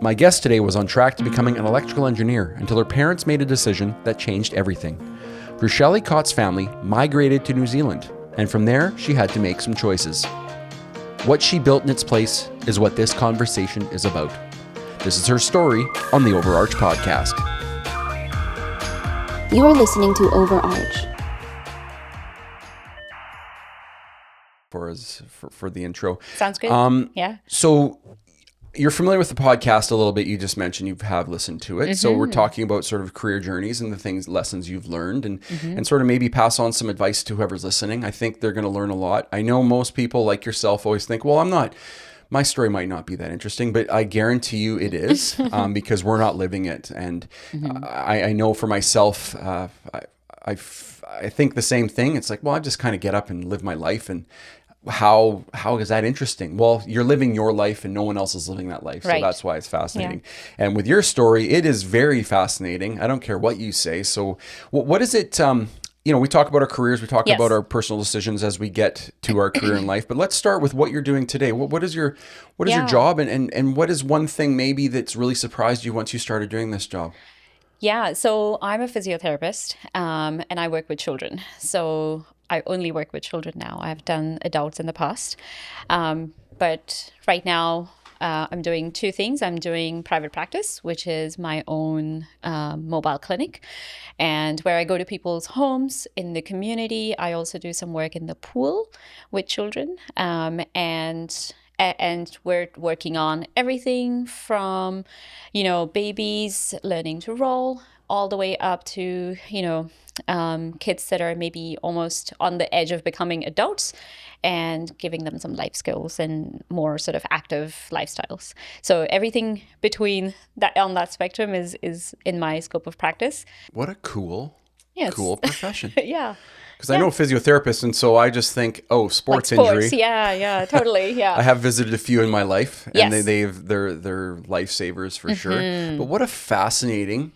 My guest today was on track to becoming an electrical engineer until her parents made a decision that changed everything. Vrushali Khot's family migrated to New Zealand, and from there, she had to make some choices. What she built in its place is what this conversation is about. This is her story on the OverArch podcast. You are listening to OverArch. For the intro. Sounds good. Yeah. So you're familiar with the podcast a little bit. You just mentioned you have listened to it. Mm-hmm. So we're talking about sort of career journeys and the lessons you've learned and sort of maybe pass on some advice to whoever's listening. I think they're going to learn a lot. I know most people like yourself always think, well, my story might not be that interesting, but I guarantee you it is because we're not living it. And I know for myself, I think the same thing. It's like, well, I just kind of get up and live my life. And how is that interesting? Well, you're living your life and no one else is living that life. So that's why it's fascinating. Yeah. And with your story, it is very fascinating. I don't care what you say. So what is it? We talk about our careers, we talk about our personal decisions as we get to our career in life, but let's start with what you're doing today. What is your job and what is one thing maybe that's really surprised you once you started doing this job? Yeah, so I'm a physiotherapist and I work with children. So I only work with children now. I've done adults in the past. But right now I'm doing two things. I'm doing private practice, which is my own mobile clinic, and where I go to people's homes in the community. I also do some work in the pool with children. And we're working on everything from, babies learning to roll all the way up to, kids that are maybe almost on the edge of becoming adults and giving them some life skills and more sort of active lifestyles. So everything between that on that spectrum is in my scope of practice. What a cool profession. Yeah. Because I know physiotherapists, and so I just think, sports injury. Yeah, totally, yeah. I have visited a few in my life, and they're lifesavers for sure. But what a fascinating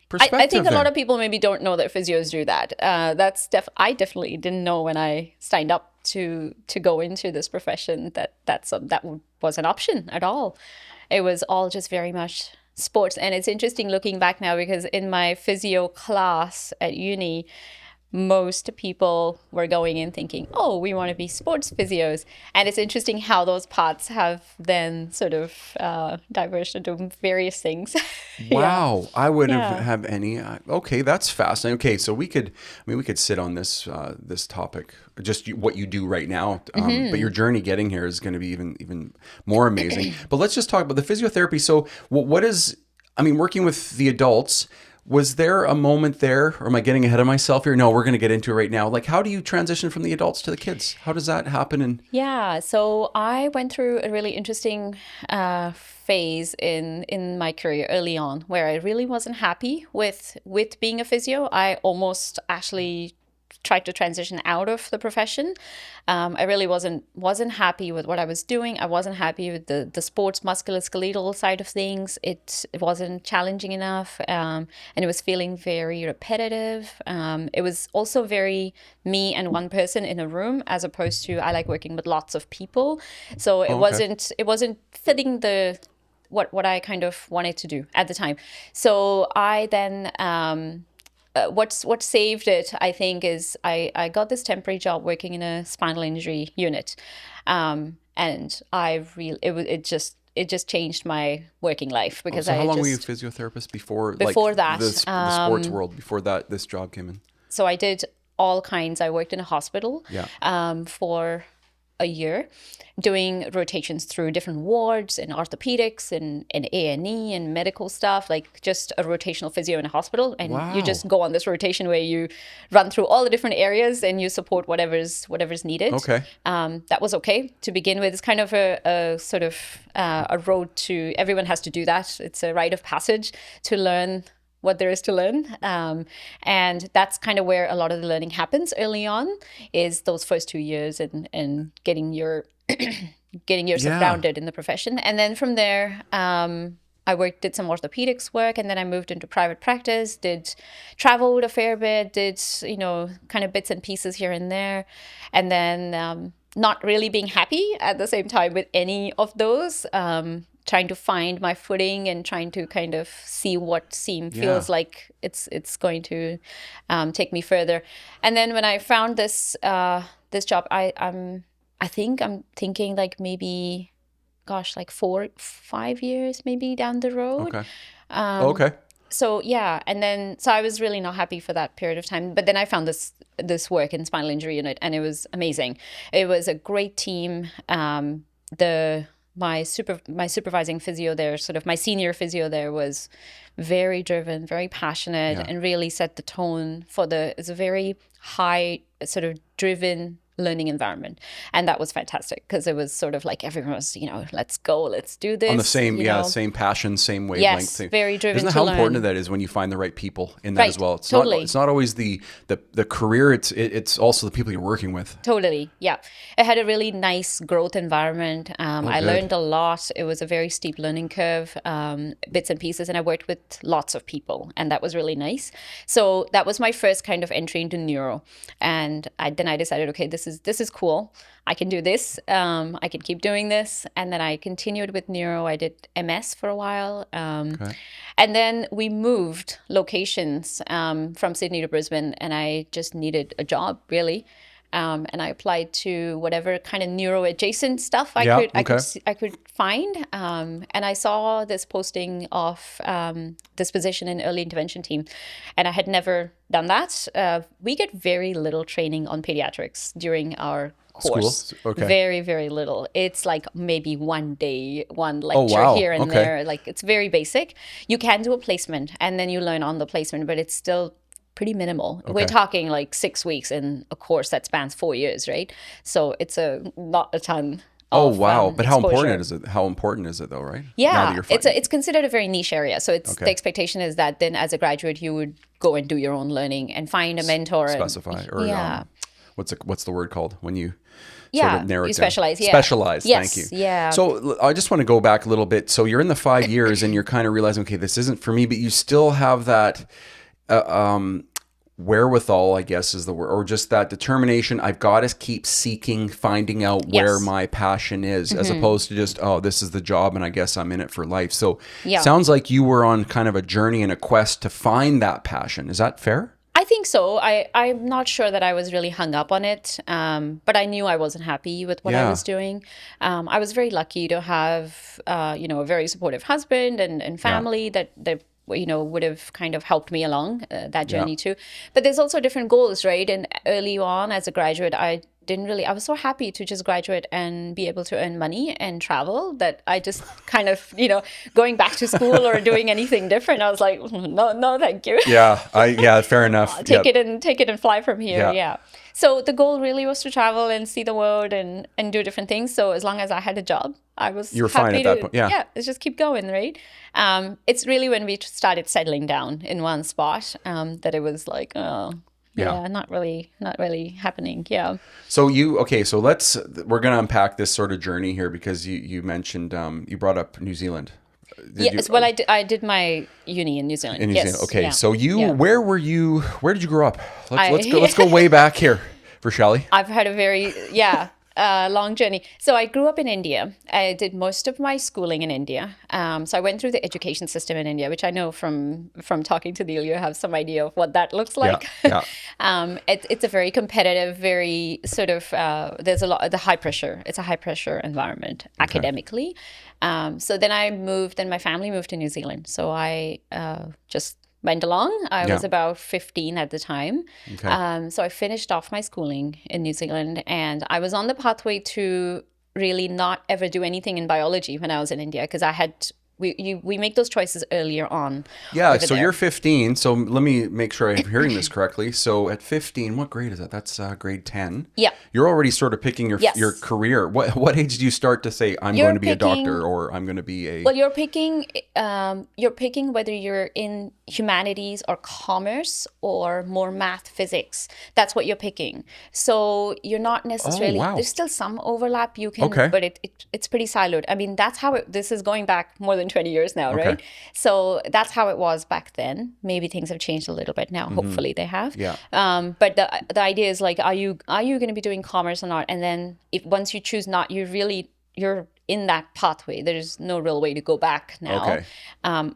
perspective. I think a lot of people maybe don't know that physios do that. I definitely didn't know when I signed up to go into this profession that was an option at all. It was all just very much sports, and it's interesting looking back now because in my physio class at uni, most people were going in thinking, we want to be sports physios. And it's interesting how those paths have then sort of diverged into various things. Wow. I wouldn't have any. Okay, that's fascinating. Okay, so we could sit on this topic, just what you do right now. But your journey getting here is going to be even more amazing. But let's just talk about the physiotherapy. So working with the adults, was there a moment there, or am I getting ahead of myself here? No, we're going to get into it right now. Like, how do you transition from the adults to the kids? How does that happen? Yeah, so I went through a really interesting phase in my career early on, where I really wasn't happy with being a physio. I almost actually tried to transition out of the profession. I really wasn't happy with what I was doing. I wasn't happy with the sports musculoskeletal side of things. It wasn't challenging enough, and it was feeling very repetitive. It was also very me and one person in a room, as opposed to I like working with lots of people. So it wasn't fitting what I kind of wanted to do at the time. So I then what saved it, I think, is I got this temporary job working in a spinal injury unit, and it just changed my working life because how long were you a physiotherapist before that the sports world, before that this job came in? So I did all kinds. I worked in a hospital for a year, doing rotations through different wards and orthopedics and A&E and medical stuff, like just a rotational physio in a hospital. And you just go on this rotation where you run through all the different areas and you support whatever's needed. Okay. That was okay to begin with. It's kind of a sort of a road to, everyone has to do that. It's a rite of passage to learn what there is to learn. And that's kind of where a lot of the learning happens early on, is those first 2 years and getting yourself grounded in the profession. And then from there, I did some orthopedics work, and then I moved into private practice, traveled a fair bit, did, kind of bits and pieces here and there. And then not really being happy at the same time with any of those, trying to find my footing and trying to kind of see what feels like it's going to take me further. And then when I found this this job, I'm thinking like maybe, gosh, like 4-5 years maybe down the road. Okay. Okay. So yeah, and then so I was really not happy for that period of time. But then I found this work in spinal injury unit, and it was amazing. It was a great team. My supervising physio there, sort of my senior physio there, was very driven, very passionate, and really set the tone for it's a very high sort of driven learning environment. And that was fantastic because it was sort of like everyone was, let's go, let's do this. On the same, same passion, same wavelength. Yes, very driven. Isn't that how important that is when you find the right people in that as well? It's totally. It's not always the career, it's also the people you're working with. Totally, yeah. It had a really nice growth environment. I learned a lot. It was a very steep learning curve, bits and pieces, and I worked with lots of people, and that was really nice. So that was my first kind of entry into neuro. And then I decided, okay, this is cool. I can do this. I can keep doing this. And then I continued with neuro. I did MS for a while. And then we moved locations from Sydney to Brisbane, and I just needed a job, really. And I applied to whatever kind of neuro adjacent stuff I could find. And I saw this posting of this position in early intervention team, and I had never done that. We get very little training on pediatrics during our course. School? Okay. Very, very little. It's like maybe one day, one lecture here and there. Like, it's very basic. You can do a placement, and then you learn on the placement, but it's still pretty minimal. We're talking like 6 weeks in a course that spans 4 years, right? So it's not a ton. But how important is it? How important is it though, right? Yeah, it's considered a very niche area. So the expectation is that then as a graduate you would go and do your own learning and find a mentor. Specify what's the word called when you sort of narrow it you down? specialize. Yeah. Specialize. Yes, Thank you. Yeah. So I just want to go back a little bit. So you're in the 5 years and you're kind of realizing, okay, this isn't for me, but you still have that wherewithal, I guess is the word, or just that determination. I've got to keep seeking, finding out where my passion is, as opposed to just, this is the job and I guess I'm in it for life. So sounds like you were on kind of a journey and a quest to find that passion. Is that fair? I think so. I'm not sure that I was really hung up on it, but I knew I wasn't happy with what I was doing. I was very lucky to have, a very supportive husband and family that would have kind of helped me along that journey too. But there's also different goals, right? And early on as a graduate, I was so happy to just graduate and be able to earn money and travel that I just kind of, going back to school or doing anything different, I was like, no, thank you. Fair enough. Take it and fly from here. Yeah. So the goal really was to travel and see the world and do different things. So as long as I had a job, I was You were fine at that point. Yeah. Let's just keep going, right? It's really when we started settling down in one spot that it was like, not really happening. Yeah. So we're going to unpack this sort of journey here because you mentioned, you brought up New Zealand. I did my uni in New Zealand. Okay. Yeah. So where did you grow up? Let's go way back here, Vrushali. I've had a very, long journey. So I grew up in India. I did most of my schooling in India. So I went through the education system in India, which I know from talking to Neil, you have some idea of what that looks like. It's a very competitive, very sort of, there's a lot of the high pressure. It's a high pressure environment academically. So then my family moved to New Zealand. So I just went along. I was about 15 at the time. So I finished off my schooling in New Zealand, and I was on the pathway to really not ever do anything in biology when I was in India, because we make those choices earlier on. Yeah, so you're 15. So let me make sure I'm hearing this correctly. So at 15, what grade is that? That's grade 10. Yeah. You're already sort of picking your career. What age do you start to say, I'm going to be a doctor, or I'm going to be a... Well, you're picking whether you're in humanities or commerce or more math, physics. That's what you're picking. So you're not necessarily... There's still some overlap you can... But it's pretty siloed. I mean, that's how this is going back more than 20 years now, right? So that's how it was back then. Maybe things have changed a little bit now. Hopefully they have. Yeah. But the idea is like, are you going to be doing commerce or not? And then once you choose not, you're in that pathway. There's no real way to go back now. Okay.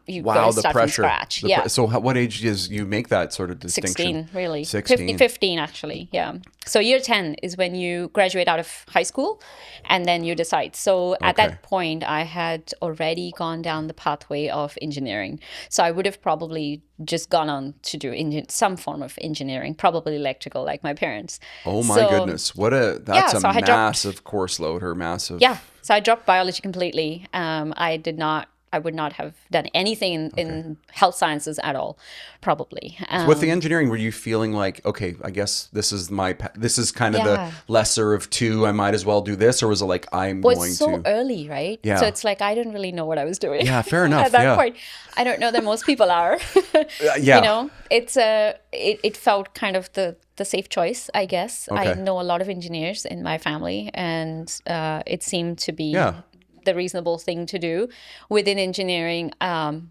You've Wow, got to the start pressure. from scratch. Yeah. So what age does you make that sort of distinction? 16, really. 16. 15, actually. Yeah. So year 10 is when you graduate out of high school and then you decide. So at that point, I had already gone down the pathway of engineering. So I would have probably just gone on to do some form of engineering, probably electrical, like my parents. Oh my goodness. That's a so I massive course load or massive. Yeah. So I dropped biology completely. I would not have done anything in health sciences at all, probably. So with the engineering, were you feeling like, okay, I guess this is kind of the lesser of two, I might as well do this? Or was it like, it's so early, right? Yeah. So it's like, I didn't really know what I was doing. Yeah, fair enough. At that point, I don't know that most people are. Yeah. You know, it felt kind of the safe choice, I guess. Okay. I know a lot of engineers in my family, and it seemed to be the reasonable thing to do. Within engineering,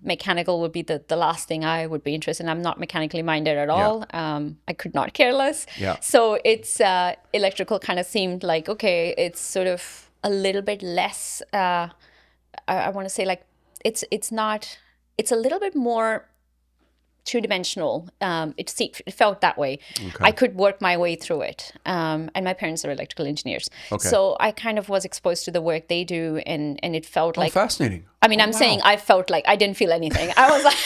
mechanical would be the last thing I would be interested in. I'm not mechanically minded at all. I could not care less. Yeah. So it's electrical kind of seemed like, okay, it's sort of a little bit less, I want to say like, it's a little bit more two-dimensional. It felt that way. Okay. I could work my way through it. And my parents are electrical engineers. Okay. So I kind of was exposed to the work they do, and it felt like... fascinating. I mean, I'm saying I felt like I didn't feel anything. I was like...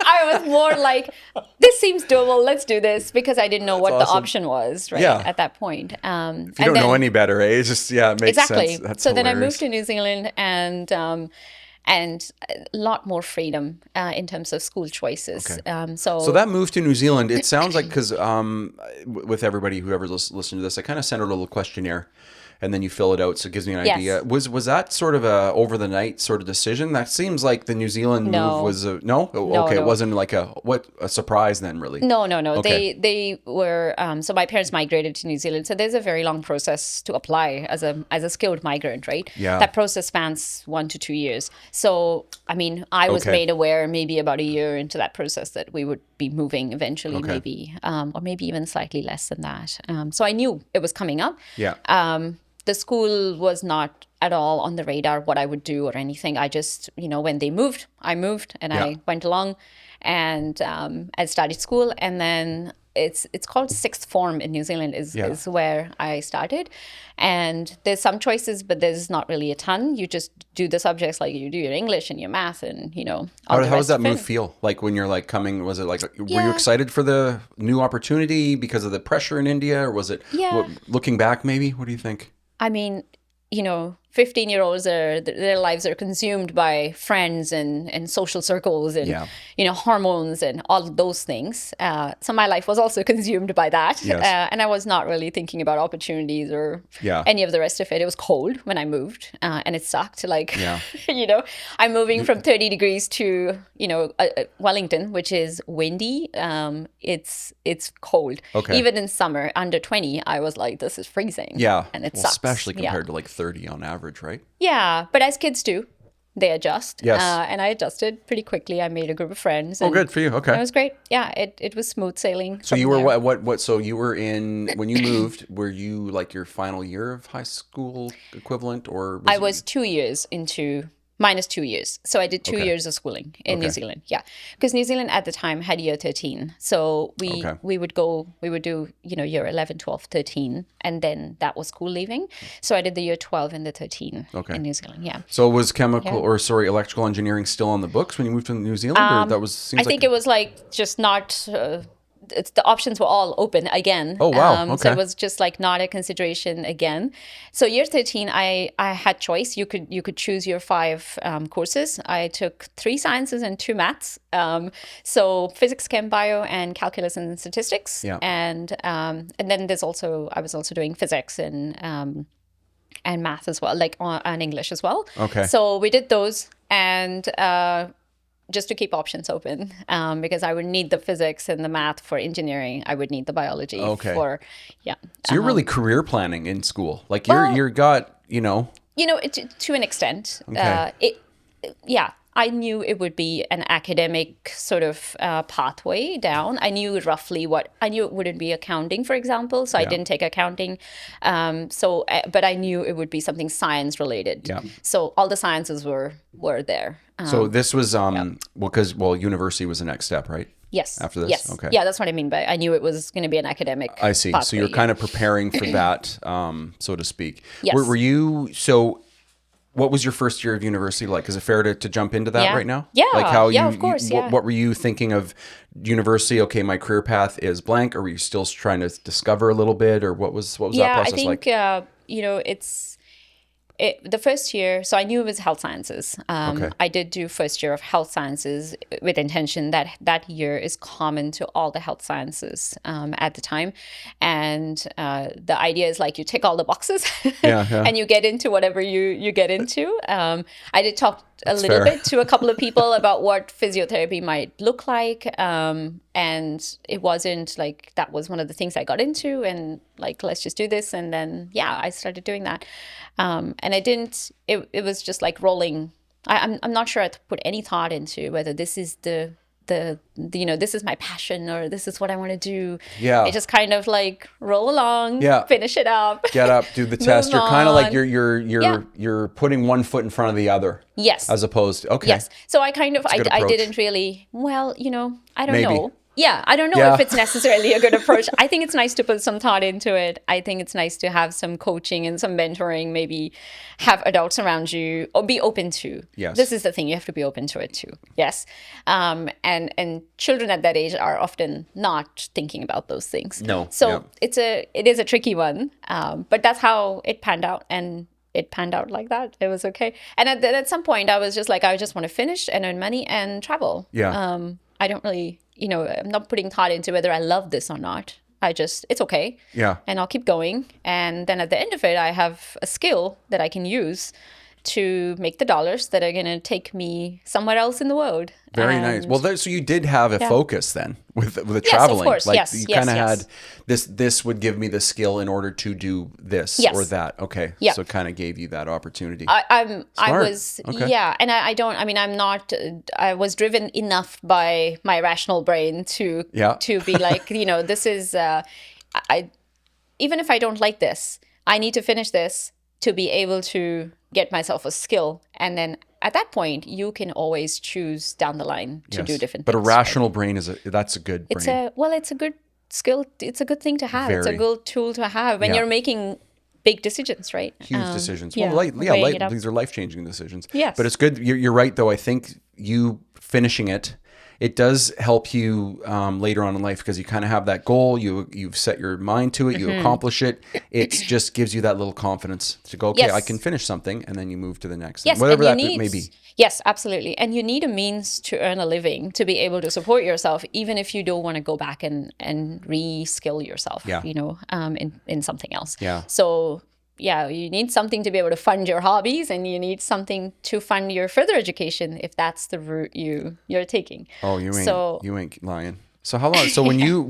I was more like, this seems doable, let's do this, because I didn't know what the option was, right, at that point. If you don't know any better, It's just, it makes sense. That's so hilarious. Then I moved to New Zealand, and a lot more freedom in terms of school choices. Okay. So that move to New Zealand, it sounds like, because with everybody who ever listened to this, I kind of sent out a little questionnaire, and then you fill it out, so it gives me an idea. Was that sort of a over the night sort of decision? That seems like the New Zealand move was no. It wasn't like a surprise then, really. No. Okay. They were so my parents migrated to New Zealand, so there's a very long process to apply as a skilled migrant, right? Yeah. That process spans 1 to 2 years. So I mean, I was made aware maybe about a year into that process that we would be moving eventually, maybe or maybe even slightly less than that. So I knew it was coming up. Yeah. The school was not at all on the radar what I would do or anything. I just, when they moved, I moved, and I went along, and I started school. And then it's called sixth form in New Zealand is where I started. And there's some choices, but there's not really a ton. You just do the subjects like you do your English and your math, and How does that move feel? Like when you're like coming, was it like, were you excited for the new opportunity because of the pressure in India, or was it looking back maybe? What do you think? I mean, 15-year-olds their lives are consumed by friends and social circles and hormones and all of those things. So my life was also consumed by that. Yes. And I was not really thinking about opportunities or any of the rest of it. It was cold when I moved, and it sucked. Like, I'm moving from 30 degrees to Wellington, which is windy. It's cold. Okay. Even in summer under 20, I was like, this is freezing. Yeah. And it sucks. Especially compared to like 30 on average, right? Yeah, but as kids do, they adjust. Yes. And I adjusted pretty quickly. I made a group of friends. And good for you. Okay. It was great. Yeah, it was smooth sailing. So you were what? So you were when you moved, were you like your final year of high school equivalent, or? I was 2 years into minus 2 years. So I did 2 years of schooling in New Zealand. Yeah. Because New Zealand at the time had year 13. So we would do, year 11, 12, 13. And then that was school leaving. So I did the year 12 and the 13 in New Zealand. Yeah. So was electrical engineering still on the books when you moved to New Zealand? Or I think it was like just not... the options were all open again. Oh, wow. Okay. So it was just like not a consideration again. So year 13, I had choice. You could choose your 5 courses. I took 3 sciences and 2 maths. So physics, chem, bio, and calculus and statistics. Yeah. And then I was also doing physics and math as well, like on English as well. Okay. So we did those, and just to keep options open, because I would need the physics and the math for engineering. I would need the biology for, So you're really career planning in school. Like to an extent. Okay. I knew it would be an academic sort of pathway down. I knew roughly I knew it wouldn't be accounting, for example. So I didn't take accounting. But I knew it would be something science related. Yeah. So all the sciences were there. So this was, university was the next step, right? Yes. After this? Yes. Okay. Yeah, that's what I mean by I knew it was going to be an academic I see. pathway, So you're kind of preparing for that, so to speak. Yes. Were you, so what was your first year of university like? Is it fair to jump into that right now? Yeah. Like how of course. what were you thinking of university? Okay, my career path is blank. Or were you still trying to discover a little bit, or what was that process like? I think, the first year, so I knew it was health sciences. Okay. I did do first year of health sciences with intention that year is common to all the health sciences at the time. And the idea is like you tick all the boxes and you get into whatever you get into. I did talk a little bit to a couple of people about what physiotherapy might look like. And it wasn't like that was one of the things I got into and like, let's just do this. And then, I started doing that. And I didn't, it was just like rolling. I'm not sure I put any thought into whether this is this is my passion or this is what I want to do. Yeah. It just kind of like roll along, finish it up. Get up, do the test. You're kind of like you're putting one foot in front of the other. Yes. As opposed to, okay. Yes. So I kind of, I didn't really, I don't know. Yeah, I don't know if it's necessarily a good approach. I think it's nice to put some thought into it. I think it's nice to have some coaching and some mentoring, maybe have adults around you or be open to. Yes. This is the thing, you have to be open to it too. Yes. And children at that age are often not thinking about those things. No. So it is a tricky one, but that's how it panned out, and it panned out like that. It was okay. And at some point I was just like, I just want to finish and earn money and travel. Yeah. I don't really, I'm not putting thought into whether I love this or not. It's okay. Yeah. And I'll keep going. And then at the end of it, I have a skill that I can use to make the dollars that are going to take me somewhere else in the world. Very nice. Well, so you did have a focus then with the traveling. Of course. Like you kind of had this would give me the skill in order to do this or that. Okay. Yeah. So it kind of gave you that opportunity. I was, and I was driven enough by my rational brain to be like, this is, even if I don't like this, I need to finish this to be able to get myself a skill. And then at that point, you can always choose down the line to do different things. But a rational brain that's a good brain. It's a good skill. It's a good thing to have. It's a good tool to have when you're making big decisions, right? Huge decisions. Yeah, Well, these are life-changing decisions. Yes. But it's good. You're right, though. I think you finishing it does help you later on in life because you kind of have that goal. You've set your mind to it. You accomplish it. It just gives you that little confidence to go, okay, I can finish something, and then you move to the next. Yes, whatever that may be. Yes, absolutely. And you need a means to earn a living to be able to support yourself, even if you don't want to go back and re-skill yourself, in something else. Yeah. So you need something to be able to fund your hobbies, and you need something to fund your further education if that's the route you're taking. Oh, you ain't lying. So how long? So you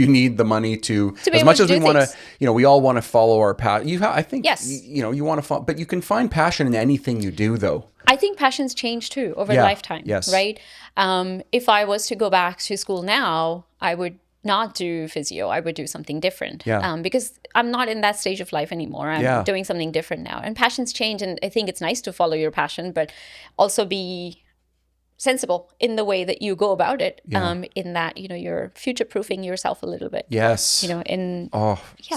need the money to as much as we want to, we all want to follow our path. I think, you want to, but you can find passion in anything you do, though. I think passions change too over lifetime. Yes. Right. If I was to go back to school now, I would not do physio. I would do something different. Yeah. Because I'm not in that stage of life anymore. I'm doing something different now. And passions change. And I think it's nice to follow your passion, but also be sensible in the way that you go about it. In that, you're future-proofing yourself a little bit. Yes.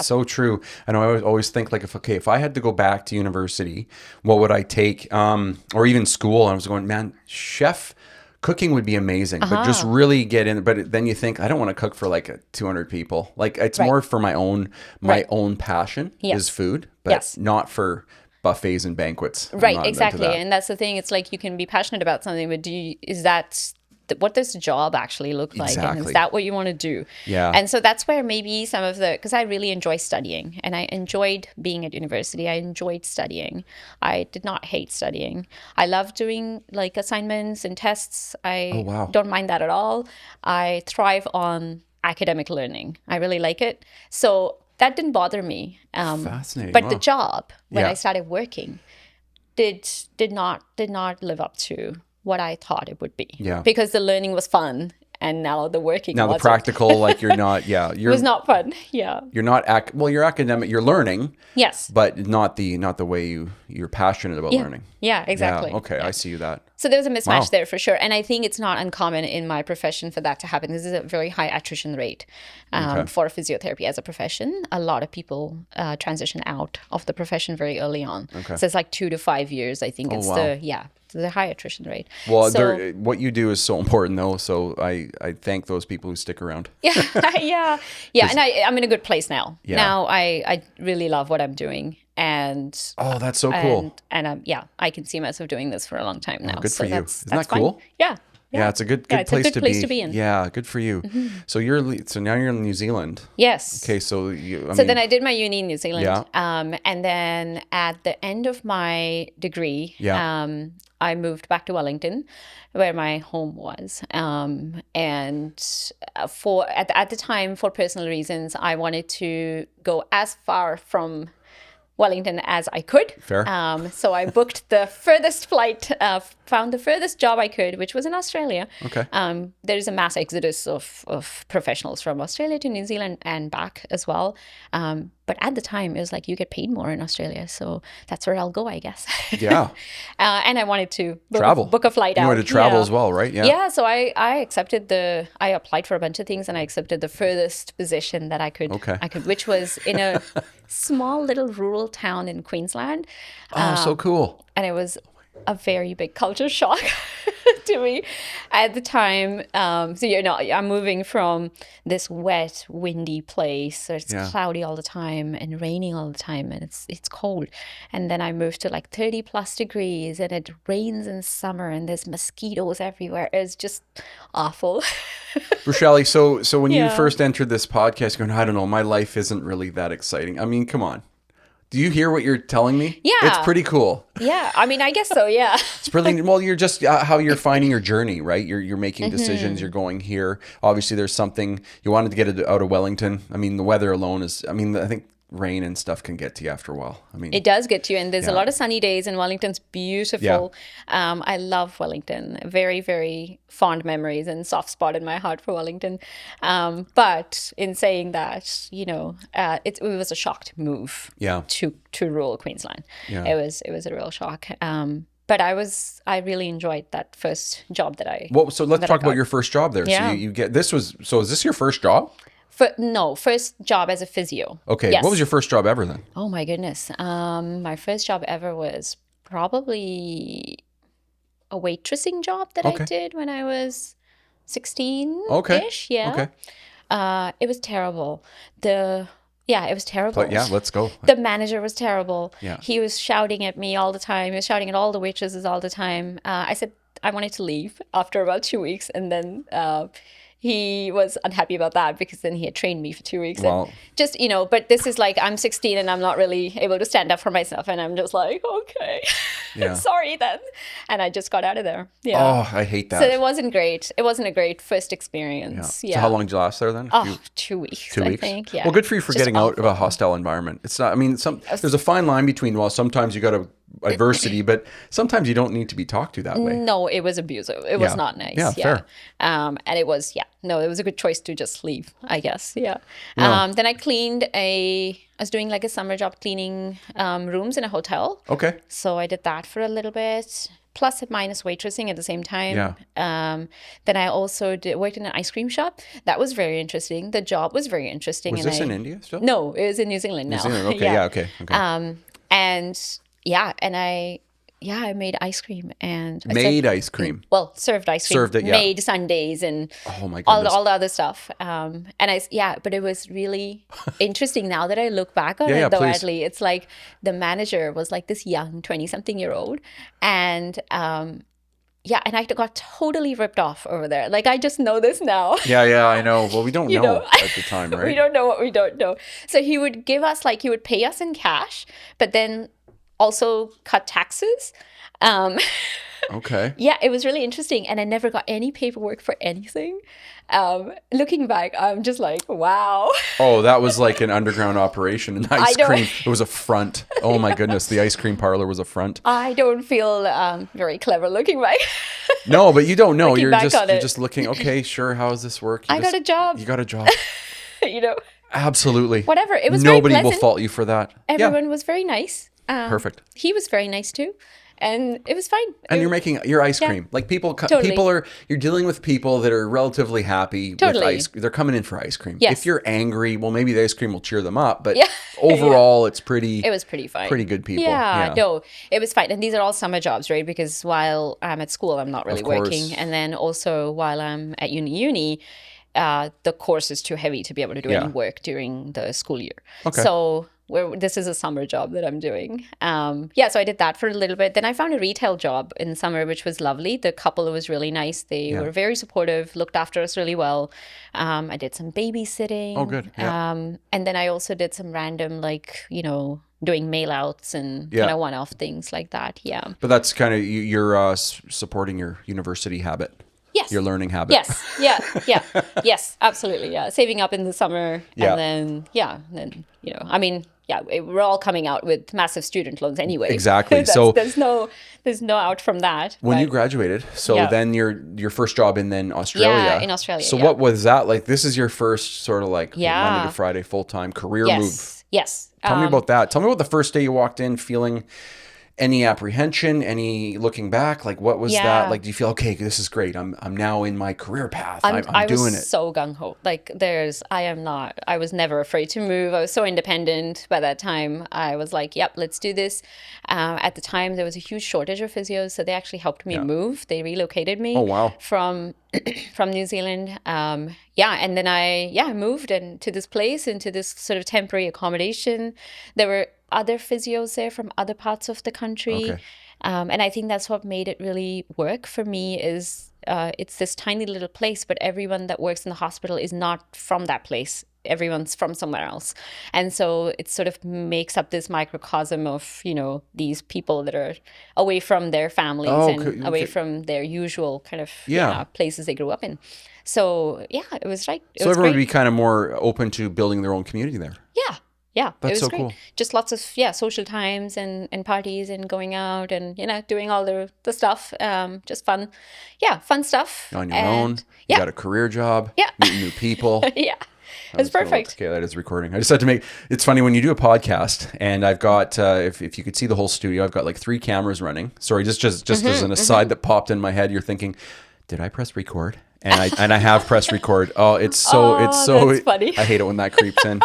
So true. I know I always think like, if I had to go back to university, what would I take? Or even school. I was going, man, cooking would be amazing, but just really get in. But then you think, I don't want to cook for like 200 people. Like it's more for my own passion is food, but not for buffets and banquets. Right, exactly. And that's the thing. It's like you can be passionate about something, but what does the job actually look like? Exactly. And is that what you want to do? Yeah. And so that's where maybe because I really enjoy studying, and I enjoyed being at university. I enjoyed studying. I did not hate studying. I love doing like assignments and tests. I don't mind that at all. I thrive on academic learning. I really like it. So that didn't bother me. Fascinating. But the job, when I started working, did not live up to what I thought it would be. Yeah. Because the learning was fun, and now the working Now the wasn't. practical, like you're not, It was not fun. Yeah. you're not, you're academic, you're learning, Yes. but not the way you're passionate about learning. Yeah, exactly. Yeah, okay, I see that. So there's a mismatch Wow. there for sure. And I think it's not uncommon in my profession for that to happen. This is a very high attrition rate for physiotherapy as a profession. A lot of people transition out of the profession very early on. Okay. So it's like 2 to 5 years. I think it's wow. the high attrition rate. Well, So- what you do is so important, though. So I thank those people who stick around. yeah. And I'm in a good place now. Yeah. Now I really love what I'm doing. And Oh, that's so cool. and I can see myself doing this for a long time now. Good so for you. that's, Isn't that's that cool? fine. Yeah. Yeah, it's a good it's place a good to place be. to be in. Yeah, good for you. So now you're in New Zealand. Yes. Okay, so Then I did my uni in New Zealand. Yeah. And then at the end of my degree, Yeah. I moved back to Wellington, where my home was. And at the time, for personal reasons, I wanted to go as far from Wellington as I could. Fair. So I booked the furthest flight, found the furthest job I could, which was in Australia. Okay. There's a mass exodus of professionals from Australia to New Zealand and back as well. But at the time, it was like you get paid more in Australia. So that's where I'll go, I guess. Yeah. And I wanted to Travel. book a flight out. You wanted to travel Yeah. as well, right? Yeah. Yeah, so I I applied for a bunch of things, and I accepted the furthest position that I could, Okay. which was in a small little rural town in Queensland. Oh, so cool. And it was a very big culture shock to me at the time. So, I'm moving from this wet, windy place. So it's Yeah. cloudy all the time and raining all the time, and it's cold. And then I moved to like 30 plus degrees, and it rains in summer, and there's mosquitoes everywhere. It's just awful. Vrushali, so when you Yeah. first entered this podcast, going, I don't know, my life isn't really that exciting. I mean, come on. Do you hear what you're telling me? Yeah. It's pretty cool. Yeah, I mean, I guess so, yeah. It's pretty, well, you're just how you're finding your journey, right? You're making Mm-hmm. decisions, you're going here. Obviously, there's something, you wanted to get it out of Wellington. I mean, the weather alone is, I think rain and stuff can get to you after a while. I mean, It does get you, and there's a Yeah. lot of sunny days, and Wellington's beautiful. I love Wellington. Very, very fond memories and soft spot in my heart for Wellington. But in saying that, it was a shock to move Yeah. to rural Queensland. Yeah. It was a real shock. But I really enjoyed that first job that I. well, so let's that I talk about got. your first job there. Yeah. So you get, is this your first job? First job as a physio. Okay. Yes. What was your first job ever then? Oh my goodness. My first job ever was probably a waitressing job that Okay. I did when I was 16-ish. Okay. Yeah. Okay. It was terrible. It was terrible. But yeah, let's go. The manager was terrible. Yeah. He was shouting at me all the time. He was shouting at all the waitresses all the time. I said I wanted to leave after about 2 weeks, and then he was unhappy about that because then he had trained me for 2 weeks. Wow. And just, but this is like, I'm 16 and I'm not really able to stand up for myself. And I'm just like, okay, Yeah. sorry then. And I just got out of there. Yeah. Oh, I hate that. So it wasn't great. It wasn't a great first experience. Yeah. So how long did you last there then? Oh, 2 weeks, 2 I weeks. think. Yeah. Well, good for you for Just getting out of a awful. hostile environment. It's not. I mean, there's a fine line between. Well, sometimes you got to adversity, but sometimes you don't need to be talked to that way. No, it was abusive. It was not nice. Yeah, fair. And it was, it was a good choice to just leave, I guess. Yeah. Then I was doing like a summer job cleaning rooms in a hotel. Okay. So I did that for a little bit, plus and minus waitressing at the same time. Yeah. Then I also worked in an ice cream shop. That was very interesting. The job was very interesting. Was this in India still? No, it was in New Zealand now. New Zealand. Okay. Yeah. Okay. I made ice cream and Ice cream. Well, served ice cream. Served it, yeah. Made sundaes and Oh my all goodness. the other stuff. But it was really interesting now that I look back on Yeah, it, though, please. Atlee. It's like the manager was like this young 20-something-year-old. And and I got totally ripped off over there. Like, I just know this now. Yeah. I know. Well, we don't You know know. at the time, right? We don't know what we don't know. So he would he would pay us in cash, but then also cut taxes. Okay. Yeah, it was really interesting. And I never got any paperwork for anything. Looking back, I'm just like, wow. Oh, that was like an underground operation. An ice I know. cream. It was a front. Oh my goodness. The ice cream parlor was a front. I don't feel very clever looking back. No, but you don't know. Looking You're back just on you're it. just looking, okay, sure, how does this work? You I got a job. You got a job. You know, Absolutely. whatever. It was very Nobody will pleasant. fault you for that. Everyone was very nice. Perfect. He was very nice too. And it was fine. And you're making your ice Yeah. cream. Like people Totally. you're dealing with people that are relatively happy Totally. with ice. They're coming in for ice cream. Yes. If you're angry, well, maybe the ice cream will cheer them up. But Yeah. overall, it's pretty. It was pretty fine. Pretty good people. Yeah, no, it was fine. And these are all summer jobs, right? Because while I'm at school, I'm not really Of course. working. And then also while I'm at uni, the course is too heavy to be able to do Yeah. any work during the school year. Okay. So this is a summer job that I'm doing. So I did that for a little bit. Then I found a retail job in summer, which was lovely. The couple was really nice. They were very supportive, looked after us really well. I did some babysitting. Oh, good. Yeah. And then I also did some random, doing mail outs and kind of one-off things like that. Yeah. But that's kind of you're supporting your university habit. Yes. Your learning habit. Yes. Yeah. Yeah. Yes. Absolutely. Yeah. Saving up in the summer. Yeah. And then, we're all coming out with massive student loans anyway. Exactly. There's no out from that. When you but- graduated, so Yeah. then your first job in then Australia. Yeah, in Australia, So yeah. what was that like? This is your first sort of like Yeah. Monday to Friday full-time career move. Yes. Tell me about that. Tell me about the first day you walked in feeling any apprehension, any looking back, like what was Yeah. that? Like, do you feel, okay, this is great. I'm now in my career path. I'm I doing was it. so gung-ho. I was never afraid to move. I was so independent by that time. I was like, yep, let's do this. At the time, there was a huge shortage of physios, so they actually helped me move. They relocated me Oh, wow. from New Zealand. And then I moved to this place, into this sort of temporary accommodation. There were other physios there from other parts of the country. Okay. And I think that's what made it really work for me is it's this tiny little place, but everyone that works in the hospital is not from that place. Everyone's from somewhere else. And so it sort of makes up this microcosm of, these people that are away from their families and away from their usual kind of places they grew up in. So, it was right. So everyone would be kind of more open to building their own community there. Yeah, That's it was so great. cool. Just lots of social times and parties and going out and doing all the stuff. Just fun, fun stuff. On your own, you got a career job, meeting new people. Yeah, it's perfect. Okay, that is recording. I just had to it's funny when you do a podcast and I've got, if you could see the whole studio, I've got like 3 cameras running. Sorry, just as an aside that popped in my head, you're thinking, did I press record? And I have pressed record. Oh, it's so that's funny. I hate it when that creeps in.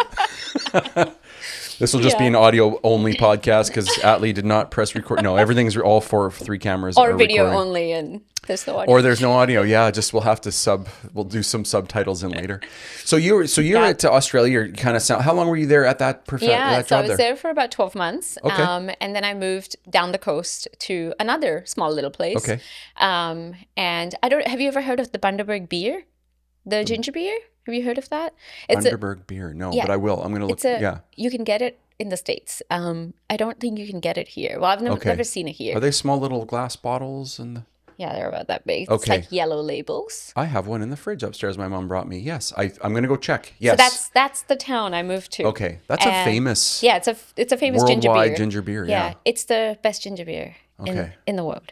This will just be an audio only podcast because Atlee did not press record. No, everything's all 3 cameras Or are video recording. only, and there's no audio. Or there's no audio. Yeah, just we'll have to we'll do some subtitles in later. So you're at Australia. You're kind of how long were you there at that so job I was there for about 12 months. Okay. And then I moved down the coast to another small little place. Okay. And have you ever heard of the Bundaberg beer? The ginger beer? Have you heard of that? Bundaberg beer. No, but I will. I'm going to look. You can get it in the States. I don't think you can get it here. Well, I've never seen it here. Are they small little glass bottles? Yeah, they're about that big. Okay. It's like yellow labels. I have one in the fridge upstairs. My mom brought me. Yes, I'm going to go check. Yes. So that's the town I moved to. Okay, that's a famous. Yeah, it's a famous worldwide ginger beer. Yeah, it's the best ginger beer in the world.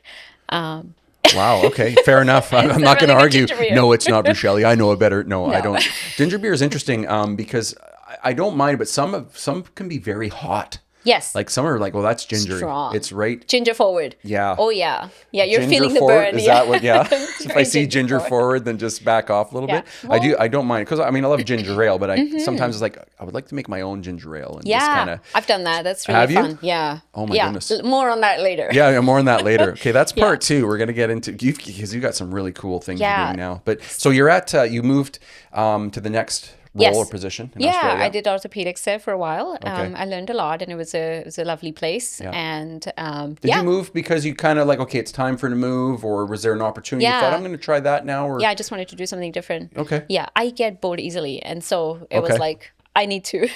Wow. Okay. Fair enough. I'm not going to really argue. good ginger beer. No, it's not Vrushali. I know it better. No, I don't. Ginger beer is interesting because I don't mind, but some can be very hot. Yes. Like some are like, well, that's ginger. Strong. It's right. Ginger forward. Yeah. Oh yeah. Yeah, you're Ginger feeling the forward? burn. Is that what? Yeah. It's If I very see ginger forward, then just back off a little bit. Well, I don't mind because I love ginger ale, but sometimes it's like I would like to make my own ginger ale and just kind of. I've done that. That's Have really you? fun. Yeah. Oh my goodness. More on that later. Yeah, more on that later. Okay, that's part 2. We're gonna get into because you got some really cool things you're doing now. But so you're at you moved to the next role or position in Australia. I did orthopedics there for a while. Okay. I learned a lot, and it was a lovely place. Yeah. And did you move because you kind of like, okay, it's time for to move, or was there an opportunity? You thought I'm going to try that now, or I just wanted to do something different. Okay. Yeah, I get bored easily, and so it was like I need to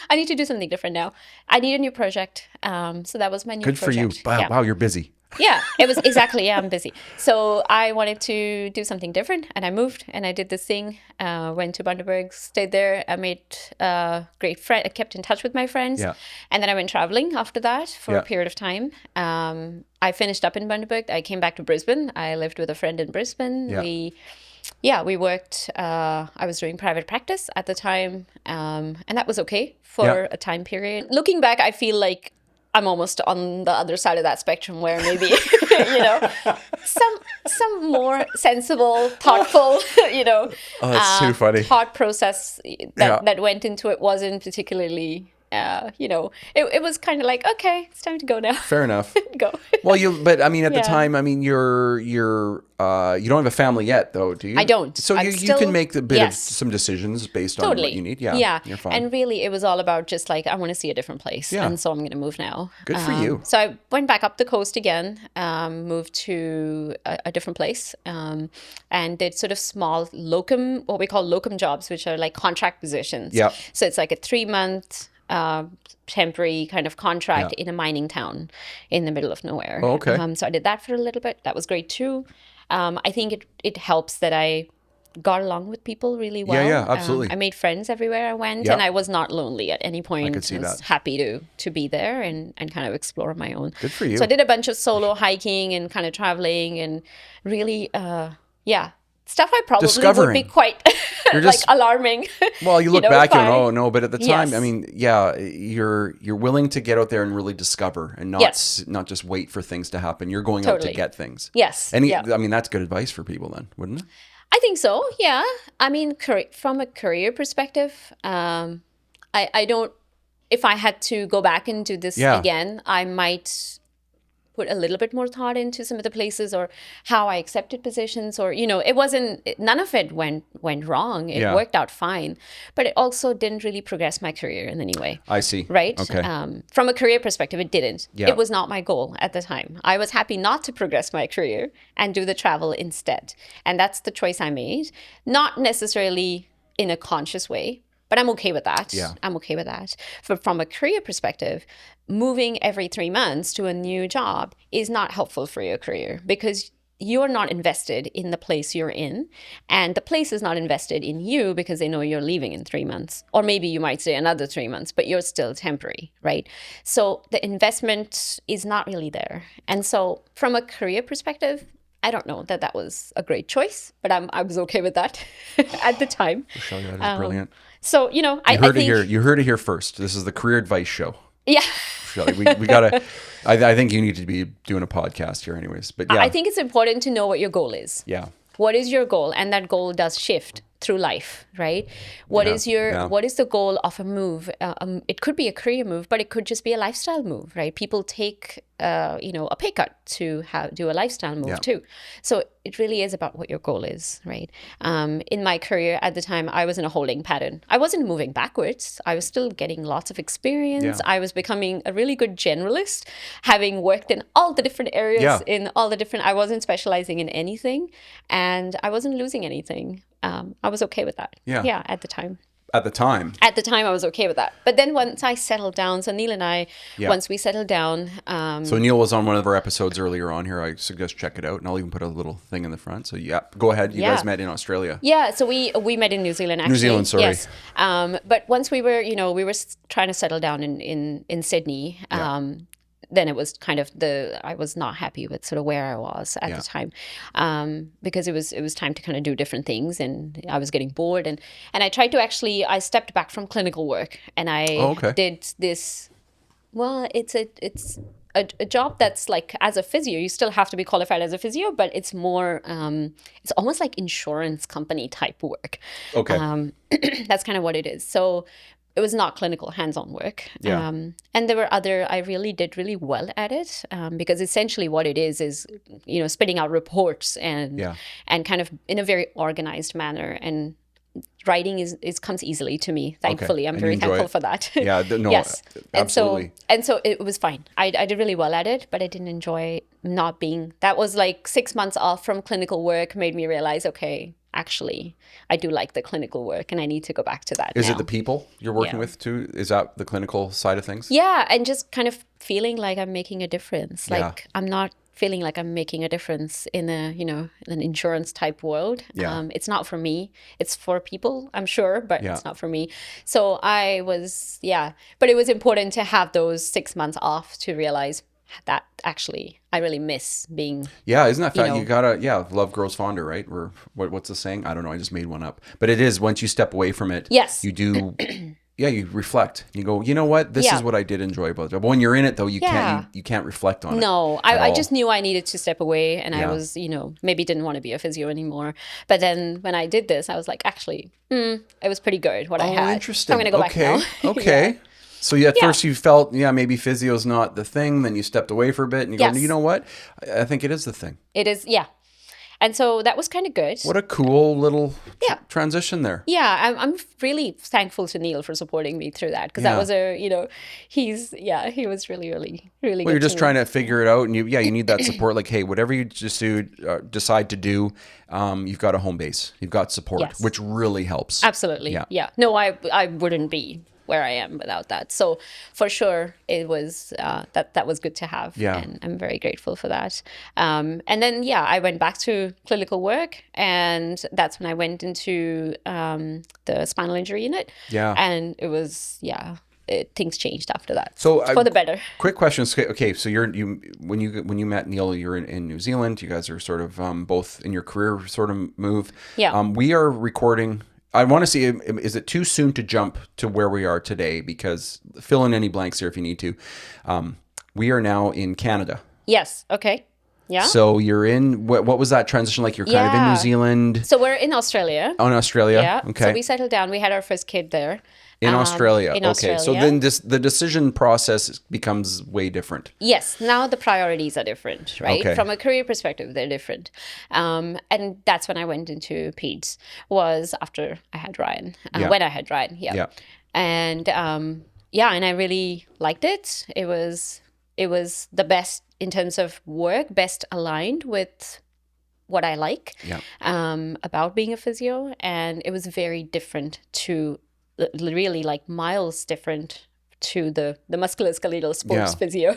do something different now. I need a new project. So that was my new project. Good for you. Wow, you're busy. Yeah, it was exactly. Yeah, I'm busy. So I wanted to do something different, and I moved and I did this thing. Went to Bundaberg, stayed there. I made great friend. I kept in touch with my friends, Yeah. and then I went traveling after that for Yeah. a period of time. I finished up in Bundaberg. I came back to Brisbane. I lived with a friend in Brisbane. Yeah. We worked. I was doing private practice at the time, and that was okay for Yeah. a time period. Looking back, I feel like I'm almost on the other side of that spectrum where maybe, some more sensible, thoughtful, Oh, that's too funny. thought process that went into it wasn't particularly, it was kind of like, okay, it's time to go now. Fair enough. Go. Well, but I mean, at the Yeah. time, I mean, you don't have a family yet, though, do you? I don't. So I'm you still- can make a bit of yes. some decisions based on Totally. what you need. Yeah. Yeah. You're fine. And really, it was all about just like, I want to see a different place. Yeah. And so I'm going to move now. Good for you. So I went back up the coast again, moved to a different place, and did sort of small what we call locum jobs, which are like contract positions. Yeah. So it's like a 3-month temporary kind of contract Yeah. in a mining town in the middle of nowhere. Oh, okay. So I did that for a little bit. That was great too. I think it helps that I got along with people really well. Yeah, absolutely. I made friends everywhere I went, Yeah. and I was not lonely at any point. I could see was that. happy to be there and kind of explore on my own. Good for you. So I did a bunch of solo hiking and kind of traveling and really, stuff I probably would Discovering. be quite You're like just- alarming. Well, you look back and if I- oh no, but at the time, Yes. I mean, yeah, you're willing to get out there and really discover and not Yes. not just wait for things to happen. You're going out to Totally. get things. Yes. And yeah. I mean, that's good advice for people then, wouldn't it? I think so. Yeah. I mean, from a career perspective, I don't. If I had to go back and do this Yeah. again, I might put a little bit more thought into some of the places or how I accepted positions, or it wasn't. None of it went wrong. It Yeah. worked out fine, but it also didn't really progress my career in any way. I see. Right. Okay. From a career perspective, it didn't. Yeah. It was not my goal at the time. I was happy not to progress my career and do the travel instead. And that's the choice I made. Not necessarily in a conscious way, but I'm okay with that. Yeah. I'm okay with that. From a career perspective, moving every 3 months to a new job is not helpful for your career because you're not invested in the place you're in, and the place is not invested in you because they know you're leaving in 3 months, or maybe you might stay another 3 months, but you're still temporary, right? So the investment is not really there. And so from a career perspective, I don't know that was a great choice, but I was okay with that at the time. Vrushali, that is brilliant. So, I You think... heard it here. You heard it here first. This is the career advice show. Yeah. Vrushali, we gotta. I think you need to be doing a podcast here, anyways. But yeah, I think it's important to know what your goal is. yeah, What is your goal? And that goal does shift through life, right? What is the goal of a move? It could be a career move, but it could just be a lifestyle move, right? People take a pay cut to do a lifestyle move too. So it really is about what your goal is, right? In my career at the time, I was in a holding pattern. I wasn't moving backwards. I was still getting lots of experience. Yeah. I was becoming a really good generalist, having worked in all the different areas, I wasn't specializing in anything, and I wasn't losing anything. I was okay with that. Yeah. At the time. at the time. At the time, I was okay with that. But then once I settled down, so Neil and I, once we settled down... So Neil was on one of our episodes earlier on here. I suggest check it out. And I'll even put a little thing in the front. So yeah, go ahead. You guys met in Australia. Yeah, so we met in New Zealand, actually. New Zealand, sorry. Yes. But once we were, we were trying to settle down in Sydney. Then it was kind of I was not happy with sort of where I was at the time, because it was time to kind of do different things, and I was getting bored, and I tried to I stepped back from clinical work, and I did this. Well, it's a job that's like, as a physio, you still have to be qualified as a physio, but it's more, it's almost like insurance company type work. Okay. That's kind of what it is. So it was not clinical hands-on work. Yeah. And there were I really did really well at it, because essentially what it is, spitting out reports and kind of in a very organized manner, and writing comes easily to me, thankfully. I'm And very you enjoy thankful it? for that. Yeah, no, yes. absolutely. And so it was fine. I did really well at it, but I didn't enjoy not being, that was like 6 months off from clinical work made me realize, okay, actually, I do like the clinical work and I need to go back to that Is now. it the people you're working with too? Is that the clinical side of things? Yeah, and just kind of feeling like I'm making a difference. Like I'm not feeling like I'm making a difference in a, an insurance type world. Yeah. It's not for me. It's for people, I'm sure, but Yeah. it's not for me. So I was, but it was important to have those 6 months off to realize that actually I really miss being. Yeah, isn't that fact? You gotta, love grows fonder, right? Or what's the saying? I don't know. I just made one up. But it is, once you step away from it, Yes. you do, you reflect. You go, you know what? This is what I did enjoy about it. But when you're in it, though, you can't reflect on it. No, I just knew I needed to step away, and I was, maybe didn't want to be a physio anymore. But then when I did this, I was like, actually, it was pretty good what I had. Interesting. So I'm going to go back now. Okay. So at first you felt, maybe physio's not the thing. Then you stepped away for a bit and you go, you know what? I think it is the thing. It is, And so that was kind of good. What a cool little transition there. Yeah, I'm really thankful to Neil for supporting me through that, because that was he was really, really, really good. Well, you're just trying to figure it out, and you need that support. Like, hey, whatever you just decide to do, you've got a home base, you've got support, which really helps. Absolutely. Yeah. No, I wouldn't be where I am without that. So for sure, it was that was good to have. Yeah. And I'm very grateful for that. And then I went back to clinical work, and that's when I went into the spinal injury unit. Yeah. And it was things changed after that. So for the better. Quick question. Okay, so when you met Neil, you're in New Zealand. You guys are sort of both in your career sort of move. Yeah. We are recording. I want to see, is it too soon to jump to where we are today? Because fill in any blanks here if you need to. We are now in Canada. Yes. Okay. Yeah. So you're in, what was that transition like? You're kind of in New Zealand. So we're in Australia. Oh, in Australia? Yeah. Okay. So we settled down. We had our first kid there. In Australia. In okay. Australia. So then the decision process becomes way different. Yes. Now the priorities are different, right? Okay. From a career perspective, they're different. And that's when I went into peds, was after I had Ryan. When I had Ryan. Yeah. And and I really liked it. It was the best in terms of work, best aligned with what I like about being a physio. And it was very different to really like miles different to the musculoskeletal sports physio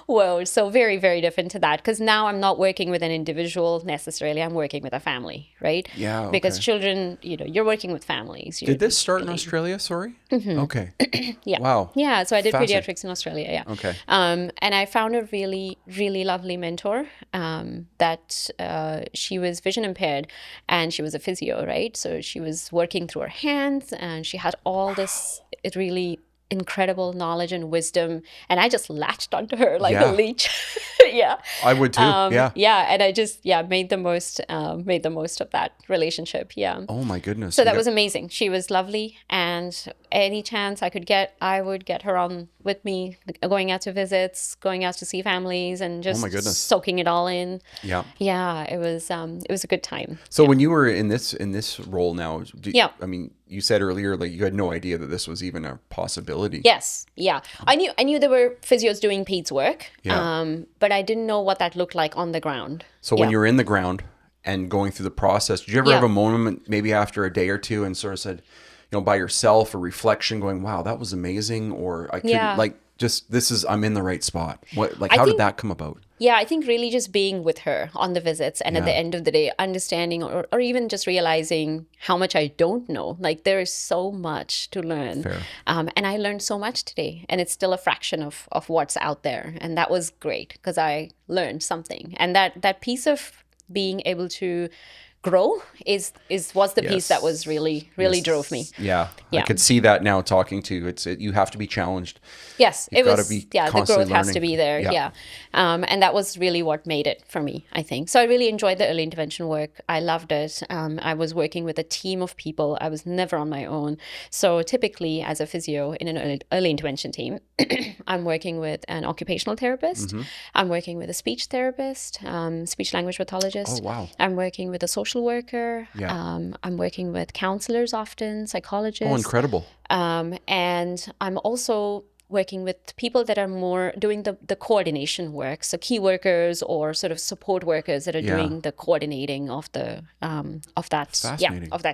world. So very, very different to that, because now I'm not working with an individual necessarily. I'm working with a family, right? Yeah. Okay. Because children, you're working with families. Did this start in Australia? Sorry? Mm-hmm. Okay. Yeah. Wow. Yeah. So I did pediatrics in Australia. Yeah. Okay. And I found a really, really lovely mentor that she was vision impaired, and she was a physio, right? So she was working through her hands, and she had all this really incredible knowledge and wisdom, and I just latched onto her like a leech. I would too. And I just made the most of that relationship. Oh my goodness. So that was amazing. She was lovely, and any chance I could get, I would get her on with me, going out to visits, going out to see families, and just soaking it all in. It was a good time. So when you were in this role now, I mean, you said earlier like you had no idea that this was even a possibility. Yes. I knew there were physios doing peds work, but I didn't know what that looked like on the ground. So when you're in the ground and going through the process, did you ever have a moment maybe after a day or two and sort of said, by yourself, or reflection going, wow, that was amazing, or I couldn't I'm in the right spot. How did that come about? Yeah, I think really just being with her on the visits, and at the end of the day, understanding or even just realizing how much I don't know. Like, there is so much to learn. Fair. And I learned so much today, and it's still a fraction of what's out there. And that was great, because I learned something. And that piece of being able to grow was the piece that was really drove me. I could see that now talking to you. You have to be challenged. Yes, You've got to be the growth learning. has to be there. And that was really what made it for me, I think. So I really enjoyed the early intervention work. I loved it. I was working with a team of people. I was never on my own. So typically, as a physio in an early intervention team, I'm working with an occupational therapist. I'm working with a speech therapist, speech language pathologist. Oh, wow. I'm working with a social worker. I'm working with counselors often, psychologists. Oh, incredible. And I'm also working with people that are more doing the coordination work, so key workers or sort of support workers that are doing the coordinating of that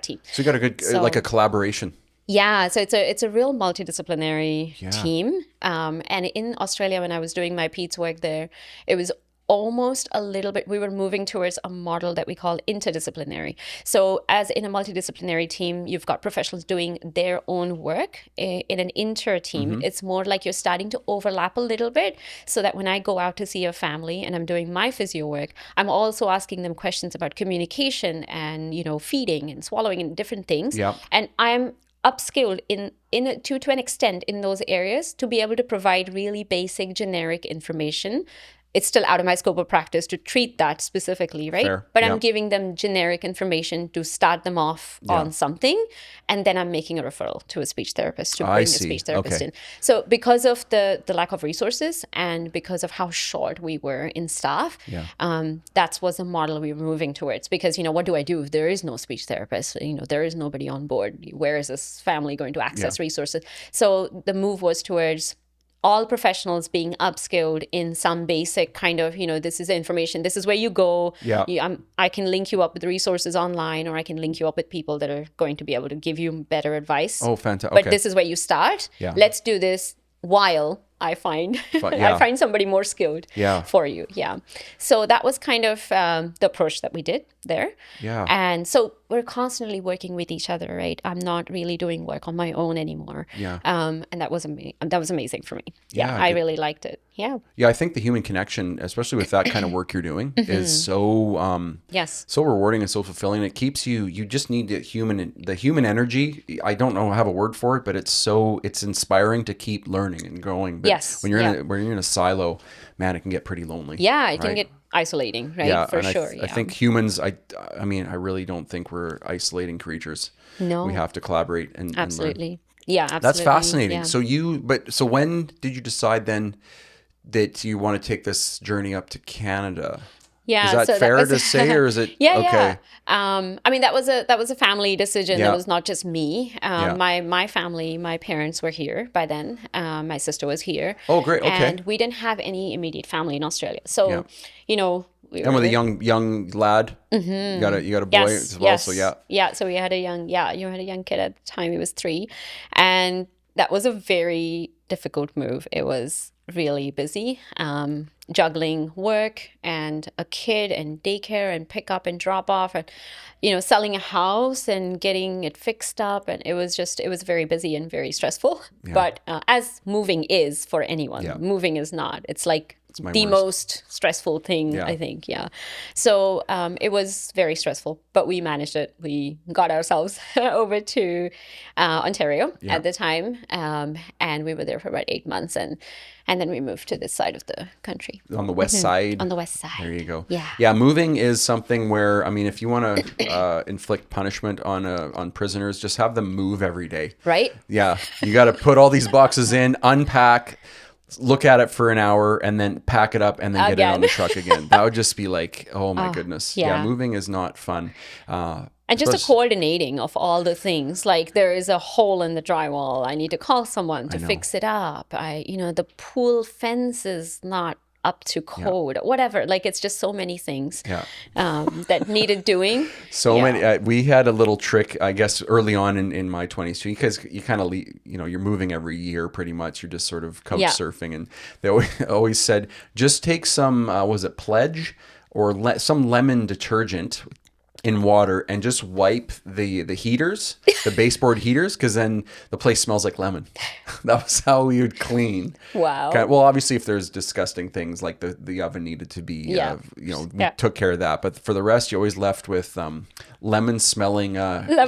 team. So you got a good like a collaboration. Yeah, so it's a real multidisciplinary team. And in Australia, when I was doing my peds work there, it was almost a little bit, we were moving towards a model that we call interdisciplinary. So as in a multidisciplinary team, you've got professionals doing their own work. In an inter team, it's more like you're starting to overlap a little bit, so that when I go out to see a family and I'm doing my physio work, I'm also asking them questions about communication and, feeding and swallowing and different things. Yeah. And I'm upskilled to an extent in those areas to be able to provide really basic generic information. It's still out of my scope of practice to treat that specifically, right? Fair. But Yeah. I'm giving them generic information to start them off on something, and then I'm making a referral to a speech therapist to bring a speech therapist in. So because of the lack of resources and because of how short we were in staff, that was a model we were moving towards. Because, what do I do if there is no speech therapist? There is nobody on board. Where is this family going to access resources? So the move was towards all professionals being upskilled in some basic kind of, this is the information, this is where you go. Yeah. I can link you up with resources online, or I can link you up with people that are going to be able to give you better advice. Oh, fantastic. But this is where you start. Yeah. Let's do this while I find I find somebody more skilled for you. Yeah. So that was kind of the approach that we did there. Yeah. And so we're constantly working with each other, right? I'm not really doing work on my own anymore. Yeah. And that was amazing for me. Yeah, I really liked it. Yeah. Yeah, I think the human connection, especially with that kind of work you're doing, is so so rewarding and so fulfilling. It keeps you just need the human energy. I don't know, have a word for it, but it's inspiring to keep learning and growing. But when you're in a silo, man, it can get pretty lonely. Yeah, it can get isolating, right? Yeah, for and sure. I think humans, I really don't think we're isolating creatures. No. We have to collaborate and Absolutely. learn. Yeah, absolutely. That's fascinating. Yeah. So when did you decide then that you want to take this journey up to Canada? Yeah, is that fair to say, or is it okay? Yeah. That was a family decision. Yeah. That was not just me. My family, my parents were here by then. My sister was here. Oh, great. Okay. And we didn't have any immediate family in Australia. So, we and with a young lad, you got a boy as well. Yes. So yeah. Yeah. So you had a young kid at the time. He was 3, and that was a very difficult move. It was really busy, juggling work and a kid and daycare and pick up and drop off, and selling a house and getting it fixed up, and it was very busy and very stressful. But as moving is for anyone, moving is not. It's like the most stressful thing, I think. Yeah. So it was very stressful, but we managed it. We got ourselves over to Ontario at the time, and we were there for about 8 months, and then we moved to this side of the country. On the west side? On the west side. There you go. Yeah. Yeah, moving is something where, if you want to inflict punishment on prisoners, just have them move every day. Right? Yeah. You got to put all these boxes in, unpack, look at it for an hour, and then pack it up and then get it on the truck again. That would just be like, oh my goodness. Yeah, moving is not fun. And just the coordinating of all the things, like there is a hole in the drywall. I need to call someone to fix it up. The pool fence is not up to code, whatever. Like it's just so many things that needed doing. So many. We had a little trick, I guess, early on in my 20s too, because you kind of, you're moving every year pretty much. You're just sort of couch surfing, and they always said, just take some, was it Pledge or some lemon detergent in water and just wipe the heaters, the baseboard heaters, because then the place smells like lemon. That was how we would clean. Wow. Well, obviously, if there's disgusting things like the oven needed to be, we took care of that. But for the rest, you always left with lemon smelling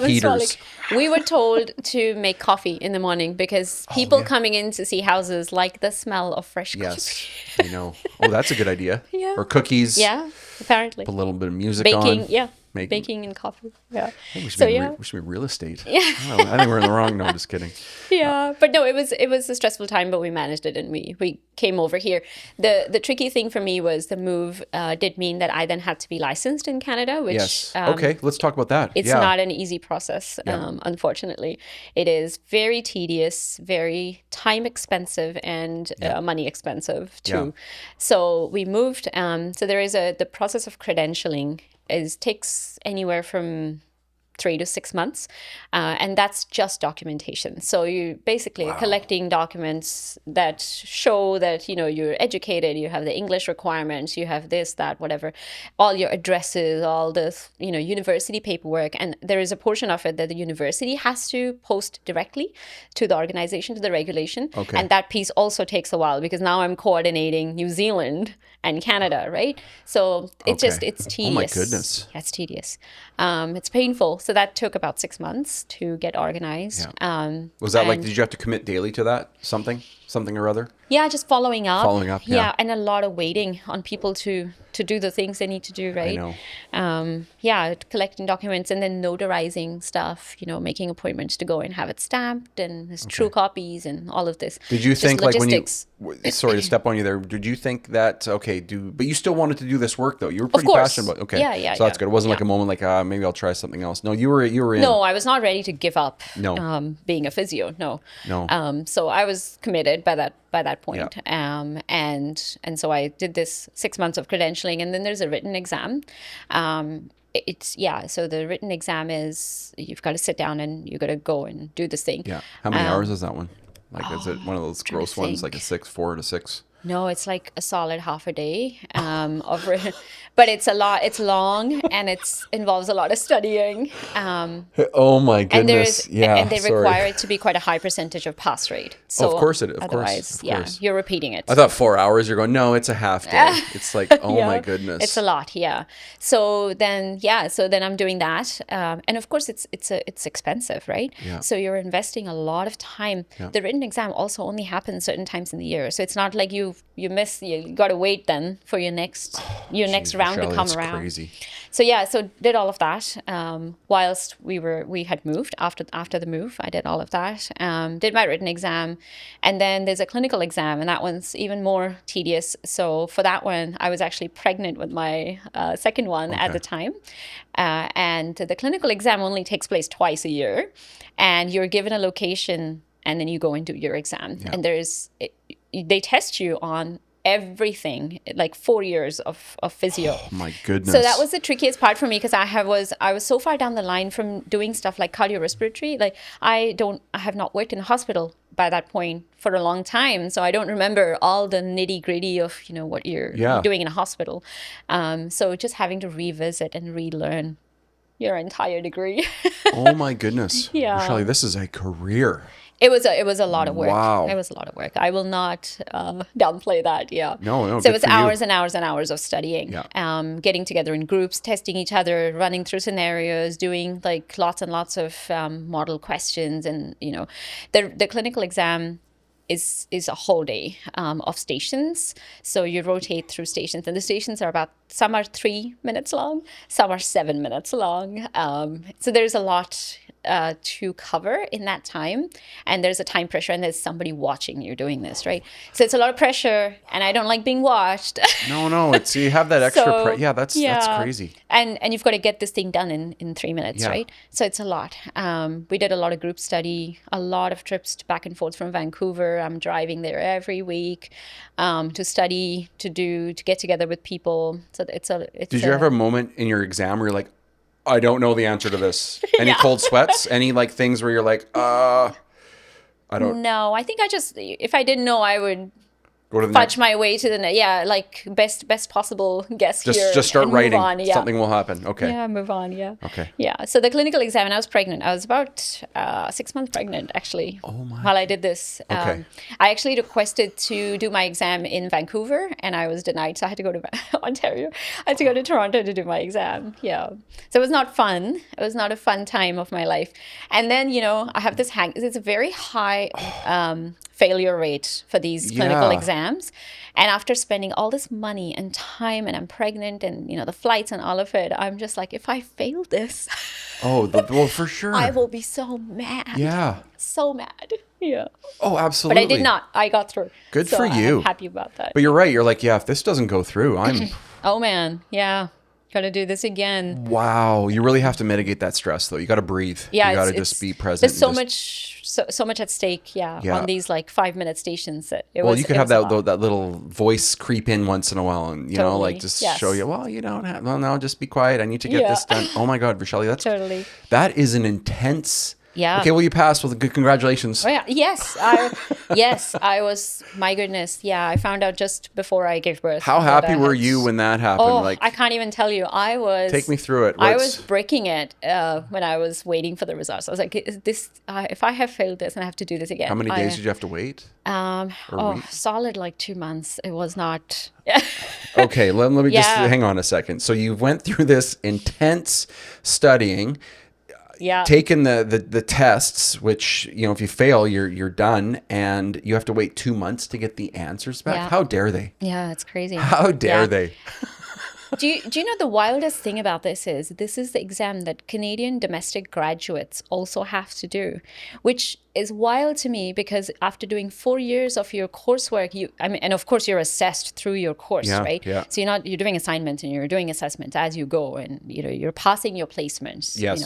heaters. We were told to make coffee in the morning because people coming in to see houses like the smell of fresh coffee. Yes, I know. Oh, that's a good idea. Yeah. Or cookies. Yeah, apparently. Put a little bit of music Baking, on. yeah. Baking and coffee. Yeah. We should be real estate. Yeah. I think we're in the wrong. No, I'm just kidding. Yeah. But no, it was a stressful time, but we managed it and we came over here. The tricky thing for me was the move did mean that I then had to be licensed in Canada, which yes. Okay, let's talk about that. It's not an easy process, unfortunately. It is very tedious, very time expensive, and money expensive too. Yeah. So we moved. So there is the process of credentialing takes anywhere from 3 to 6 months. And that's just documentation. So you basically are collecting documents that show that, you're educated, you have the English requirements, you have this, that, whatever, all your addresses, all this, university paperwork. And there is a portion of it that the university has to post directly to the organization, to the regulation. Okay. And that piece also takes a while because now I'm coordinating New Zealand and Canada, right? So it's tedious. Oh my goodness. Yeah, it's tedious. It's painful. So that took about 6 months to get organized. Yeah. Was that did you have to commit daily to that? Something or other? Yeah, just following up. Yeah. And a lot of waiting on people to do the things they need to do, right? I know. Collecting documents and then notarizing stuff, making appointments to go and have it stamped and there's true copies and all of this. Did you think logistics. sorry to step on you there, did you think that, but you still wanted to do this work though? You were pretty passionate about it. Okay. So that's good. It wasn't like a moment like, maybe I'll try something else. No, you were in. No, I was not ready to give up being a physio. No. So I was committed by that point. Yeah. And so I did this 6 months of credentialing and then there's a written exam. So the written exam is you've got to sit down and you've got to go and do this thing. Yeah. How many hours is that one? Is it one of those gross ones, like a 4 to 6? No, it's like a solid half a day but it's a lot. It's long and it involves a lot of studying. Oh my goodness! And they require it to be quite a high percentage of pass rate. So of course it. Otherwise, you're repeating it. I thought 4 hours. You're going. No, it's a half day. It's like, oh my goodness. It's a lot. Yeah. So then I'm doing that, and of course it's expensive, right? Yeah. So you're investing a lot of time. Yeah. The written exam also only happens certain times in the year, so it's not like you miss. You got to wait then for your next round to come around. Crazy. So did all of that whilst we had moved. After the move, I did all of that. Did my written exam, and then there's a clinical exam, and that one's even more tedious. So for that one, I was actually pregnant with my second one at the time, and the clinical exam only takes place twice a year, and you're given a location, and then you go and do your exam, and they test you on everything, like 4 years of physio. Oh my goodness. So that was the trickiest part for me because I was so far down the line from doing stuff like cardiorespiratory. Like I have not worked in a hospital by that point for a long time. So I don't remember all the nitty gritty of, what you're doing in a hospital. So just having to revisit and relearn your entire degree. Oh my goodness. Yeah. Vrushali, this is a career. It was a lot of work. Wow. It was a lot of work. I will not downplay that. Yeah. No. So it was hours and hours and hours of studying. Yeah. Getting together in groups, testing each other, running through scenarios, doing like lots and lots of model questions, and the clinical exam is a whole day of stations. So you rotate through stations, and the stations are some are 3 minutes long, some are 7 minutes long. So there's a lot to cover in that time, and there's a time pressure, and there's somebody watching you doing this, right? So it's a lot of pressure, and I don't like being watched. No, it's you have that extra that's crazy. And you've got to get this thing done in 3 minutes, right? So it's a lot. We did a lot of group study, a lot of trips back and forth from Vancouver. I'm driving there every week to study, to get together with people. So Did you have a moment in your exam where you're like, I don't know the answer to this? Any cold sweats? Any things where you're like, I don't. No, I think if I didn't know, I would go to the fudge my way to the best possible guess here. Just start writing. Move on, Something will happen. Okay. Yeah, move on. Yeah. Okay. Yeah. So the clinical exam, and I was pregnant. I was about 6 months pregnant, actually. Oh my. While I did this, okay. I actually requested to do my exam in Vancouver, and I was denied. So I had to go to Ontario. I had to go to Toronto to do my exam. Yeah. So it was not fun. It was not a fun time of my life. And then I have this it's a very high failure rate for these clinical exams. And after spending all this money and time, and I'm pregnant, and the flights and all of it, I'm just like, if I fail this, well, for sure, I will be so mad. Yeah, so mad. Yeah. Oh, absolutely. But I did not. I got through. Good for you. I'm happy about that. But you're right. You're like, if this doesn't go through, I'm. Oh man, yeah. Gotta do this again. Wow. You really have to mitigate that stress, though. You got to breathe. Yeah, You got to just be present. There's so and just- much, so much at stake. Yeah, Yeah. on these like 5-minute stations. That Well, you could have that that. that little voice creep in once in a while, and you know, Totally. like just Yes. show you. Well, you don't have. Well, no, just be quiet. I need to get Yeah. this done. Oh my God, Vrushali, Totally. that is an intense. Yeah. Okay, well, you passed. Well, good. Congratulations. Oh yeah, yes, I was. My goodness, yeah, I found out just before I gave birth. How that happy I were had- you when that happened? Oh, Like, I can't even tell you. I was. take me through it. I was breaking it when I was waiting for the results. I was like, "Is this? If I have failed this and I have to do this again." How many days did you have to wait? weeks? Solid like 2 months. It was not. Okay, let me just Yeah. hang on a second. So you went through this intense studying, Yeah. taken the tests, which, you know, if you fail, you're done, and you have to wait 2 months to get the answers back. Yeah. How dare they? Yeah, it's crazy. How dare Yeah. they? Do you know the wildest thing about this is the exam that Canadian domestic graduates also have to do, which is wild to me because after doing 4 years of your coursework, and of course you're assessed through your course, Yeah, right? yeah. So you're doing assignments and you're doing assessments as you go, and you're passing your placements. Yes.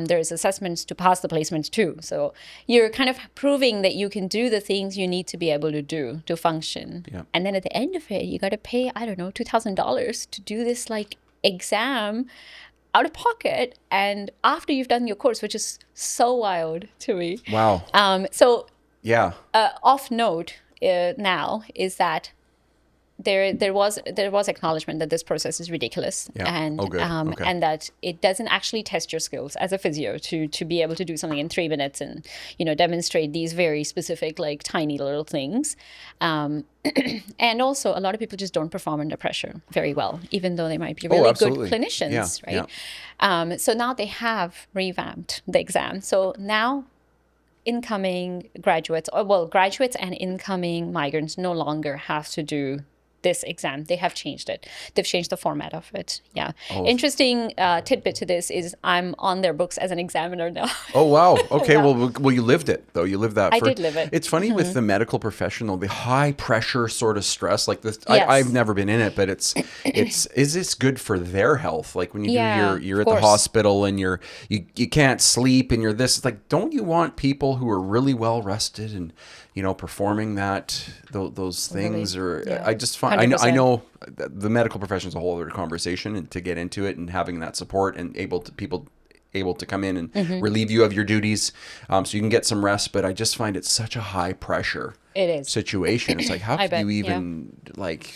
There's assessments to pass the placements too. So you're kind of proving that you can do the things you need to be able to do to function. Yeah. And then at the end of it, you got to pay, I don't know, $2,000 to do this like exam out of pocket, and after you've done your course, which is so wild to me. Wow. So Yeah. off note now is that there was acknowledgement that this process is ridiculous, Yeah. and Oh, good. Okay. and that it doesn't actually test your skills as a physio to be able to do something in 3 minutes and demonstrate these very specific like tiny little things. And also a lot of people just don't perform under pressure very well, even though they might be really good absolutely. clinicians, Yeah, right? So now they have revamped the exam. So now incoming graduates, graduates and incoming migrants no longer have to do this exam. They have changed it. They've changed the format of it. Yeah. Interesting tidbit to this is I'm on their books as an examiner now. Oh, wow. Okay. Well, you lived it, though. You lived that. I did live it. It's funny with the medical professional, the high pressure sort of stress like this. Yes. I've never been in it, but is this good for their health? Like when you Yeah, you're of at the course. hospital and you can't sleep and you're this. It's like, don't you want people who are really well rested and, performing those things? Or Yeah. I just find, I 100%. know the medical profession is a whole other conversation, and to get into it and having that support and able to come in and Mm-hmm. relieve you of your duties, so you can get some rest. But I just find it such a high pressure It is. situation. It's like, how I can you bet, yeah. even like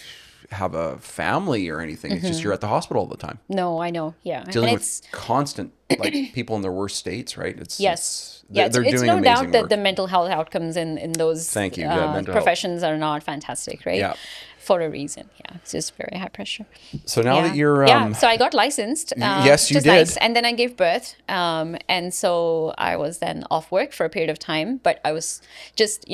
have a family or anything? It's just you're at the hospital all the time, No, I know. Yeah. dealing And with constant like people in their worst states, right? Yes. They're It's doing no amazing doubt that work. the mental health outcomes in those Thank you. Yeah, mental health. professions are not fantastic, right? Yeah. For a reason. Yeah. It's just very high pressure. So now Yeah. that you're so I got licensed. yes, you which is did. Nice. And then I gave birth. And so I was then off work for a period of time, but I was just,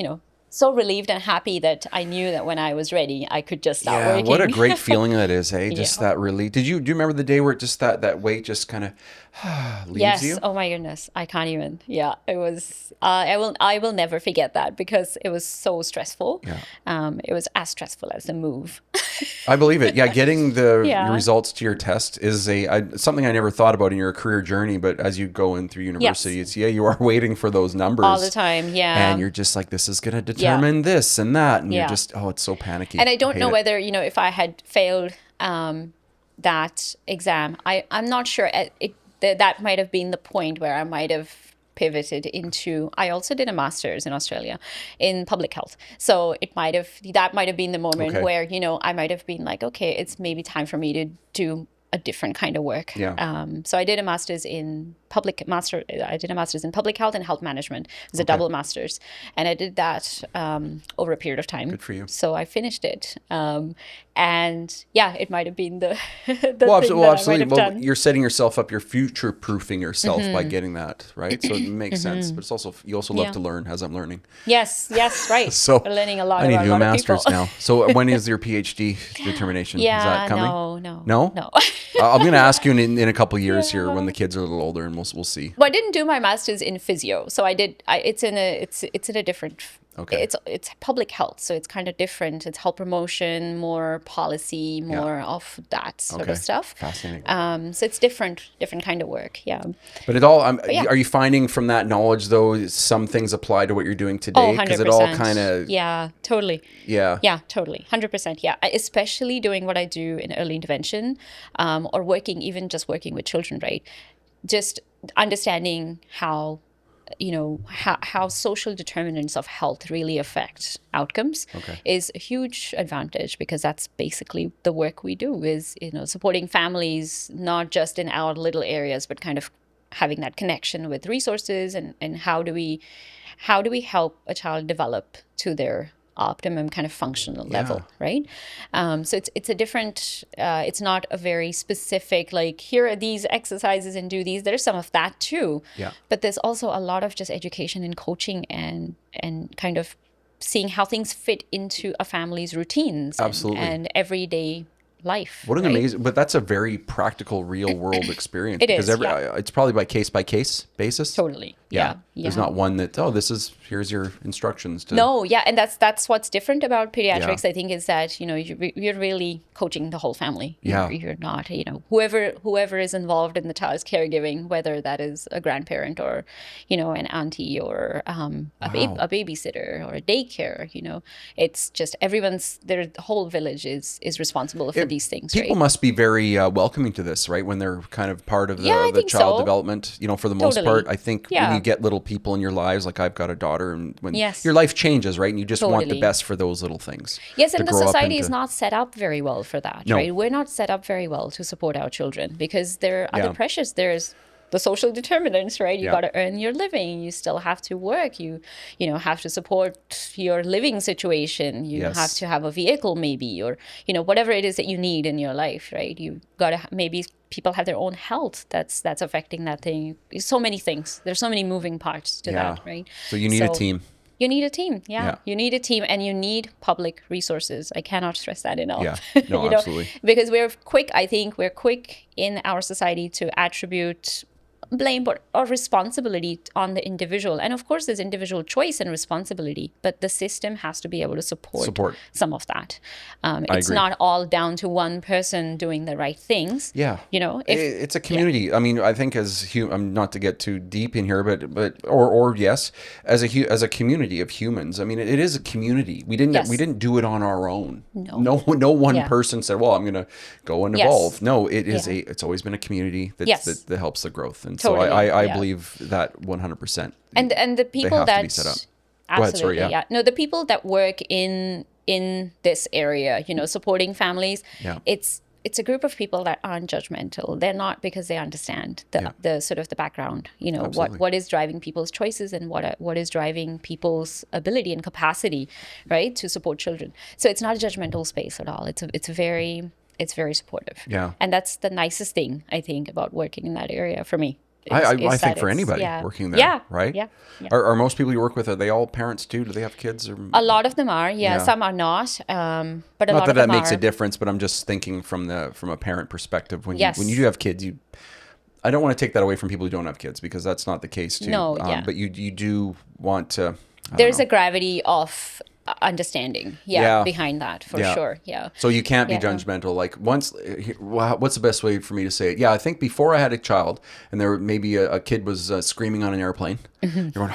so relieved and happy that I knew that when I was ready, I could just start working. what a great feeling that is, hey? Just Yeah. that relief. Do you remember the day where it just that weight just kind of leaves Yes. you? Oh my goodness. I can't even. Yeah. It was. I will never forget that because it was so stressful. Yeah. It was as stressful as the move. I believe it. Yeah, getting the Yeah. results to your test is something I never thought about in your career journey. But as you go in through university, you are waiting for those numbers All the time. Yeah. and you're just like, this is going to determine this and that, and Yeah. you're just, it's so panicky. And I don't hate know it. whether, if I had failed that exam, I'm not sure. That might have been the point where I might have pivoted into, I also did a master's in Australia in public health. So that might have been the moment Okay. where, I might have been like, okay, it's maybe time for me to do a different kind of work. Yeah. So I did a master's in public health and health management. It was a double master's, and I did that over a period of time. Good for you. So I finished it, and yeah, it might have been the thing Well, that I might absolutely. have Well, done. you're setting yourself up. You're future-proofing yourself by getting that, right? So it makes sense. But it's also, you also love Yeah. to learn, as I'm learning. Yes, right. So We're learning a lot I need about to do a a lot of people. master's now. So when is your PhD determination? Yeah, is that coming? no. No? I'm going to ask you in a couple of years here when the kids are a little older, and we'll see. Well, I didn't do my master's in physio, so I did. It's in a different Okay. it's public health, so it's kind of different. It's health promotion, more policy, more of that sort of stuff. Fascinating. So it's different kind of work. Yeah. But it all, yeah. are you finding from that knowledge though, some things apply to what you're doing today? 100%. Because it all kind of, Yeah, totally. yeah. Yeah, totally. 100%. Yeah. Especially doing what I do in early intervention, or even just working with children, right? Just understanding how social determinants of health really affect outcomes is a huge advantage, because that's basically the work we do, is supporting families, not just in our little areas, but kind of having that connection with resources, and how do we help a child develop to their optimum kind of functional level, right? So it's a different, it's not a very specific, like, here are these exercises and do these. There's some of that too. Yeah. But there's also a lot of just education and coaching, and kind of seeing how things fit into a family's routines. Absolutely. And everyday life. What an right? amazing, but that's a very practical, real world experience. It because is, it's probably by case basis. Totally. Yeah. There's not one that, here's your instructions to. No, yeah, and that's what's different about pediatrics. I think, is that you're really coaching the whole family. You're not whoever is involved in the child's caregiving, whether that is a grandparent or an auntie or a babysitter or a daycare. It's just the whole village is responsible for these things. People must be very welcoming to this, right? When they're kind of part of the child development, for the most part. I think when you get little people in your lives, like I've got a daughter, and when your life changes, right? And you just want the best for those little things. Yes, and the society is not set up very well for that, right? We're not set up very well to support our children, because there are other pressures. There's the social determinants, right? You got to earn your living. You still have to work. You have to support your living situation. You have to have a vehicle, maybe, or whatever it is that you need in your life, right? You got to maybe people have their own health that's affecting that thing. So many things. There's so many moving parts to that, right? So you need a team. You need a team, You need a team, and you need public resources. I cannot stress that enough. Yeah, no, absolutely. Because I think we're quick in our society to attribute blame or responsibility on the individual. And of course, there's individual choice and responsibility, but the system has to be able to support some of that. It's not all down to one person doing the right things. Yeah. It's a community. Yeah. I mean, I think not to get too deep in here, but yes, as a community of humans, I mean, it is a community. We didn't do it on our own. No one person said, well, I'm going to go and evolve. No, it's always been a community that helps the growth. And totally. So I believe that 100%. And the people that be set up. Absolutely, Go ahead, sorry, No, the people that work in this area, supporting families, it's a group of people that aren't judgmental. They're not, because they understand the sort of the background, what is driving people's choices, and what is driving people's ability and capacity, right, to support children. So it's not a judgmental space at all. It's very supportive. Yeah. And that's the nicest thing, I think, about working in that area for me. I think for anybody working there, right? Yeah. Are most people you work with, are they all parents too? Do they have kids? Or a lot of them are, some are not. But a lot of them are. Not that makes a difference, but I'm just thinking from a parent perspective. When you do have kids, I don't want to take that away from people who don't have kids, because that's not the case too. No, but you do want to. There's a gravity of understanding behind that, for sure. So you can't be judgmental. Like, what's the best way for me to say it? I think before I had a child, and there maybe a kid was screaming on an airplane, you're going,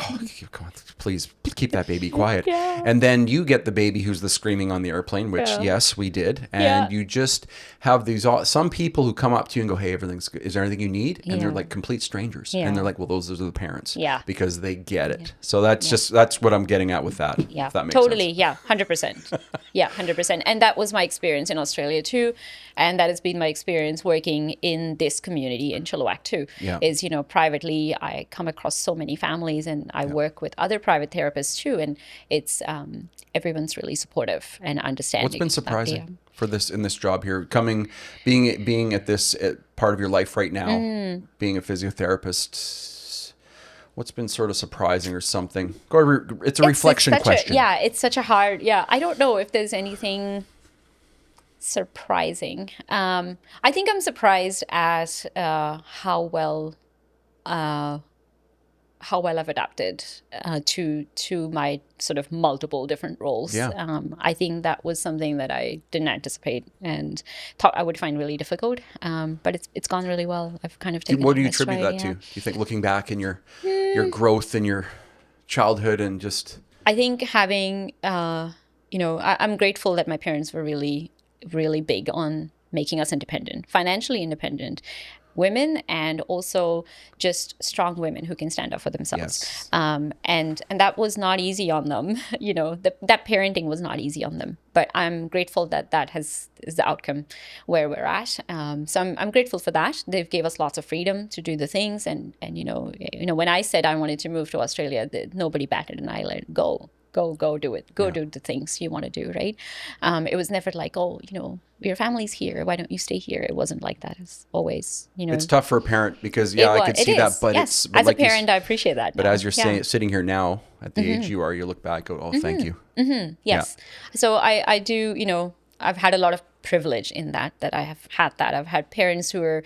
please keep that baby quiet. And then you get the baby who's the screaming on the airplane, which yes, we did. And you just have some people who come up to you and go, hey, everything's good. Is there anything you need? And they're like complete strangers. And they're like, well, those are the parents. Because they get it. So that's what I'm getting at with that. If that makes sense. Yeah, 100%. 100%. And that was my experience in Australia too. And that has been my experience working in this community in Chilliwack too. Is, privately, I come across so many families, and I work with other private therapists too. And it's, everyone's really supportive and understanding. What's been surprising for in this job here, being at this part of your life right now, being a physiotherapist? What's been sort of surprising or something? It's a reflection question. It's such a hard, I don't know if there's anything surprising. I think I'm surprised at how well how well I've adapted to my sort of multiple different roles. Yeah. I think that was something that I didn't anticipate and thought I would find really difficult. But it's gone really well. I've kind of taken What it do you in attribute stride, that to? Do you think looking back in your growth in your childhood and just... I think having, I'm grateful that my parents were really, really big on making us independent, financially independent women, and also just strong women who can stand up for themselves. Yes. And that was not easy on them. That parenting was not easy on them. But I'm grateful that is the outcome where we're at. So I'm grateful for that. They've gave us lots of freedom to do the things. And when I said I wanted to move to Australia, nobody batted an eyelid. Go do it. Do the things you want to do, right? It was never like, your family's here, why don't you stay here? It wasn't like that. It's always, It's tough for a parent because, I could see that, but yes. But as like a parent, I appreciate that. But now. as you're sitting here now, at the age you are, you look back, thank you. Yes. Yeah. So I do, I've had a lot of privilege in that I have had that. I've had parents who are,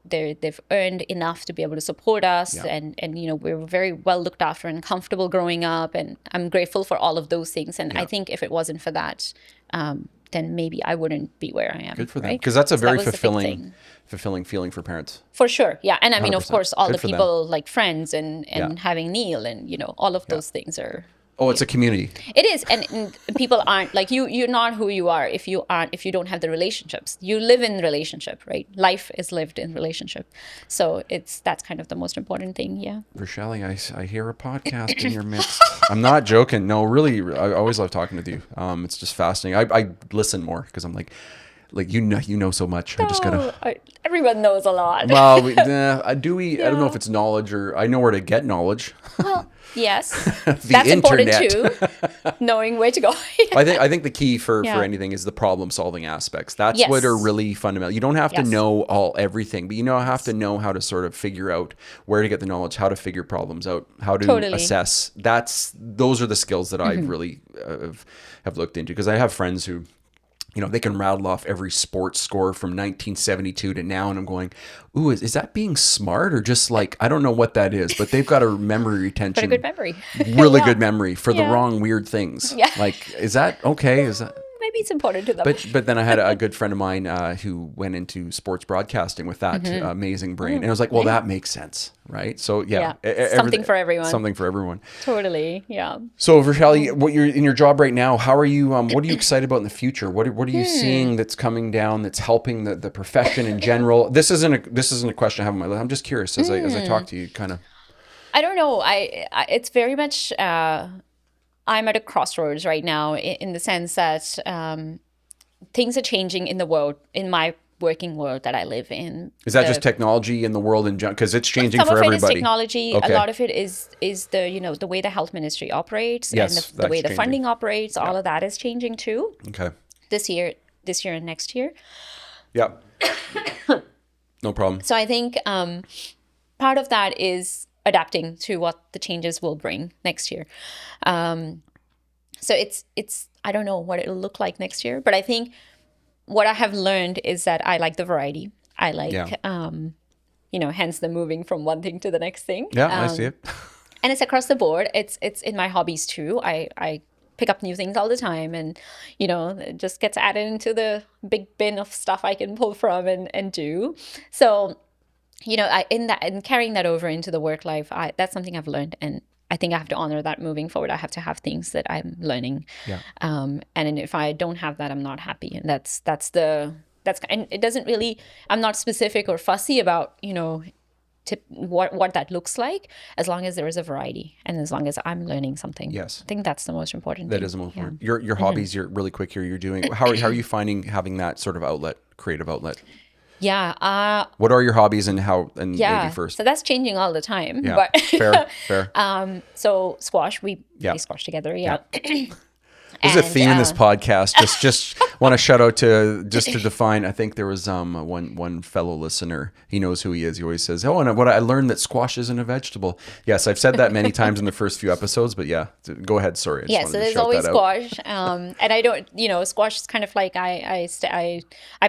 they've earned enough to be able to support us, and we were very well looked after and comfortable growing up, and I'm grateful for all of those things. And I think if it wasn't for that, then maybe I wouldn't be where I am. Good for them, right? because that's a very that fulfilling feeling for parents. For sure, yeah. And I mean, of 100%. course, all Good the for them. people like friends and having Neil and all of those things are. Oh, it's a community. It is, and people aren't like you. You're not who you are if you don't have the relationships. You live in relationship, right? Life is lived in relationship, so that's kind of the most important thing. Yeah. Vrushali, I hear a podcast in your midst. I'm not joking. No, really, I always love talking with you. It's just fascinating. I listen more because I'm like you know so much. I just gotta. Everyone knows a lot. Well, do we? I don't know if it's knowledge or I know where to get knowledge. Well, yes, That's important too. Knowing where to go. I think the key for anything is the problem solving aspects. That's what are really fundamental. You don't have to know everything, but you have to know how to sort of figure out where to get the knowledge, how to figure problems out, how to assess. Those are the skills that I've really have looked into, because I have friends who, they can rattle off every sports score from 1972 to now. And I'm going, ooh, is that being smart or just like, I don't know what that is, but they've got a memory retention. But a good memory. Really good memory for the wrong weird things. Yeah. Like, is that okay? Is that... Maybe it's important to them. But then I had a good friend of mine who went into sports broadcasting with that amazing brain. And I was like, well, that makes sense, right? So something for everyone. Something for everyone. Totally, yeah. So Vrushali, what you're in your job right now, how are you, what are you excited about in the future? What are you seeing that's coming down, that's helping the profession in general? This isn't a question I have on my list. I'm just curious as I talk to you, kind of. I don't know. It's very much... I'm at a crossroads right now in the sense that things are changing in the world, in my working world that I live in. Is that just technology in the world in general? Because it's changing for everybody. Some of it is technology. Okay. A lot of it is the way the health ministry operates, and the way the funding operates. All of that is changing too. Okay. This year and next year. Yeah. No problem. So I think part of that is adapting to what the changes will bring next year. So it's I don't know what it'll look like next year, but I think what I have learned is that I like the variety. I like, hence the moving from one thing to the next thing. Yeah, I see it. And it's across the board. It's in my hobbies too. I pick up new things all the time, and it just gets added into the big bin of stuff I can pull from and do. So in carrying that over into the work life, that's something I've learned, and I think I have to honor that moving forward. I have to have things that I'm learning, and if I don't have that, I'm not happy. And and it doesn't really. I'm not specific or fussy about what that looks like, as long as there is a variety and as long as I'm learning something. Yes, I think that's the most important. That is the most important. Your hobbies. You're really quick here. You're doing. How are you finding having that sort of creative outlet? Yeah. What are your hobbies and how? And maybe first. So that's changing all the time. Yeah. But fair. So squash, we play squash together. Yeah. There's a theme in this podcast. Just want to shout out to define. I think there was one fellow listener. He knows who he is. He always says, "Oh, and what I learned that squash isn't a vegetable." Yes, I've said that many times in the first few episodes. But yeah, go ahead. Sorry. So there's always squash, and I don't. Squash is kind of like I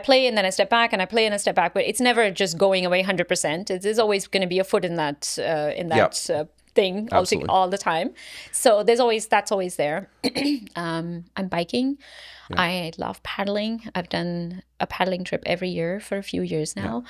play and then I step back and I play and I step back, but it's never just going away 100%. There's always going to be a foot in that thing Absolutely. all the time. So that's always there. I'm biking. I love paddling. I've done a paddling trip every year for a few years now.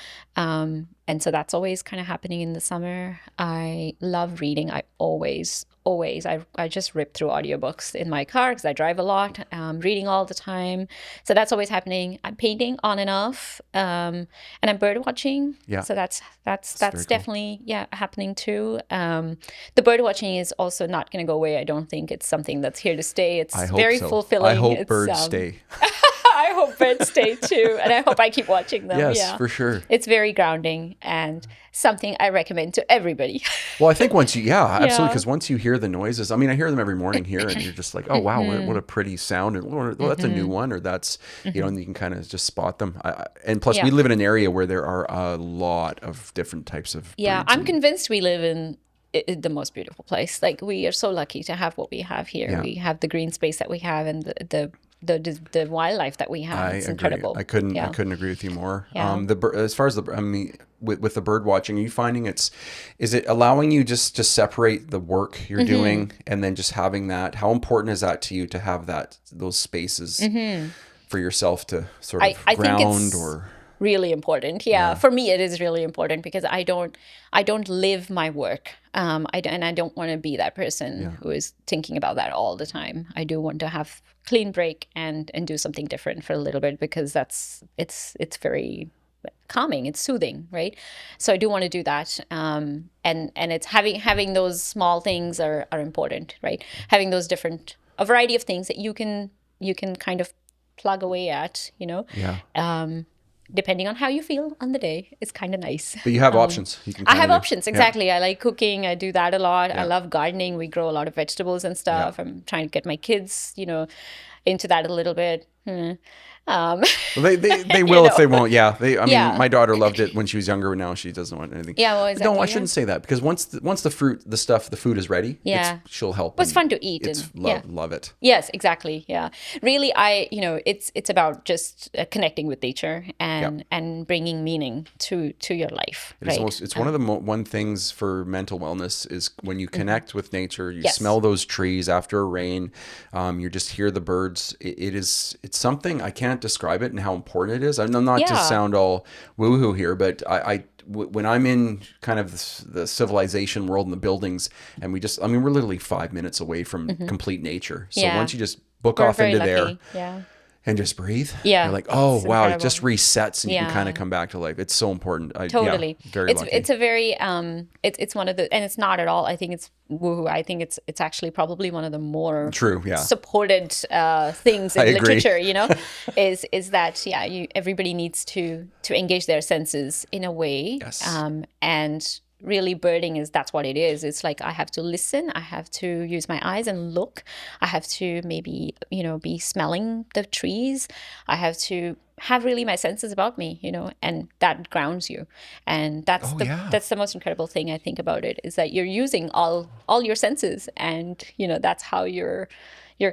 And so that's always kind of happening in the summer. I love reading. I always, I just rip through audiobooks in my car because I drive a lot, reading all the time. So that's always happening. I'm painting on and off, and I'm bird watching. Yeah. So that's very cool. definitely, happening too. The bird watching is also not going to go away. I don't think it's something that's here to stay. It's I hope very so. fulfilling. I hope It's, birds stay. I hope birds stay too. And I hope I keep watching them. Yes, Yeah, for sure. It's very grounding and something I recommend to everybody. Well, I think once you, absolutely. Because once you hear the noises, I mean, I hear them every morning here and you're just like, oh, wow, what a pretty sound. And well, that's a new one, or that's, you know, and you can kind of just spot them. And plus we live in an area where there are a lot of different types of breeds. I'm convinced we live in the most beautiful place. Like, we are so lucky to have what we have here. Yeah. We have the green space that we have and the wildlife that we have. It's agree. incredible. I couldn't agree with you more. Yeah. As far as with the bird watching, are you finding is it allowing you just to separate the work you're doing and then just having that? How important is that to you to have those spaces for yourself to sort of I ground think it's or? Really important. For me it is really important because I don't live my work. I don't want to be that person who is thinking about that all the time. I do want to have clean break and do something different for a little bit, because it's very calming, it's soothing, right? So I do want to do that. And it's having those small things are important, right? Having those a variety of things that you can kind of plug away at, you know. Depending on how you feel on the day, it's kind of nice. But you have options. You can I have options, exactly. I like cooking. I do that a lot. Yeah. I love gardening. We grow a lot of vegetables and stuff. I'm trying to get my kids, you know, into that a little bit. Well, they will if they won't. Yeah. I mean, my daughter loved it when she was younger. Now she doesn't want anything. Yeah, well, exactly. No, I shouldn't say that, because once the food is ready, she'll help. Well, it's fun to eat. Love it. Yes, exactly. Yeah. Really, it's about just connecting with nature and bringing meaning to your life. It's one of the one things for mental wellness is when you connect with nature, you smell those trees after a rain, you just hear the birds. It's something I can't describe it and how important it is. I'm not to sound all woo-hoo here, but when I'm in kind of the civilization world and the buildings, and we're literally 5 minutes away from complete nature. So once you just book off into there and just breathe, you're like, oh, wow, incredible. It just resets and you can kind of come back to life. It's so important. Totally. Very lucky. It's a very, it's one of the, and it's not at all, I think it's woohoo. I think it's actually probably one of the more supported things in literature, you know, is that, everybody needs to engage their senses in a way. Yes. And really birding that's what it is. It's like I have to listen, I have to use my eyes and look, I have to maybe, you know, be smelling the trees, I have to have really my senses about me, you know, and that grounds you. And that's the most incredible thing I think about it, is that you're using all your senses, and you know, that's how you're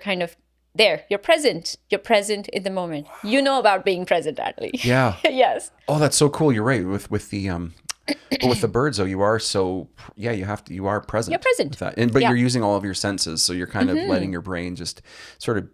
kind of there. You're present in the moment. You know about being present, Atlee. Yeah. Yes. Oh, that's so cool. You're right. With the but with the birds, though, you are present. You're present with that, but you're using all of your senses, so you're kind of letting your brain just sort of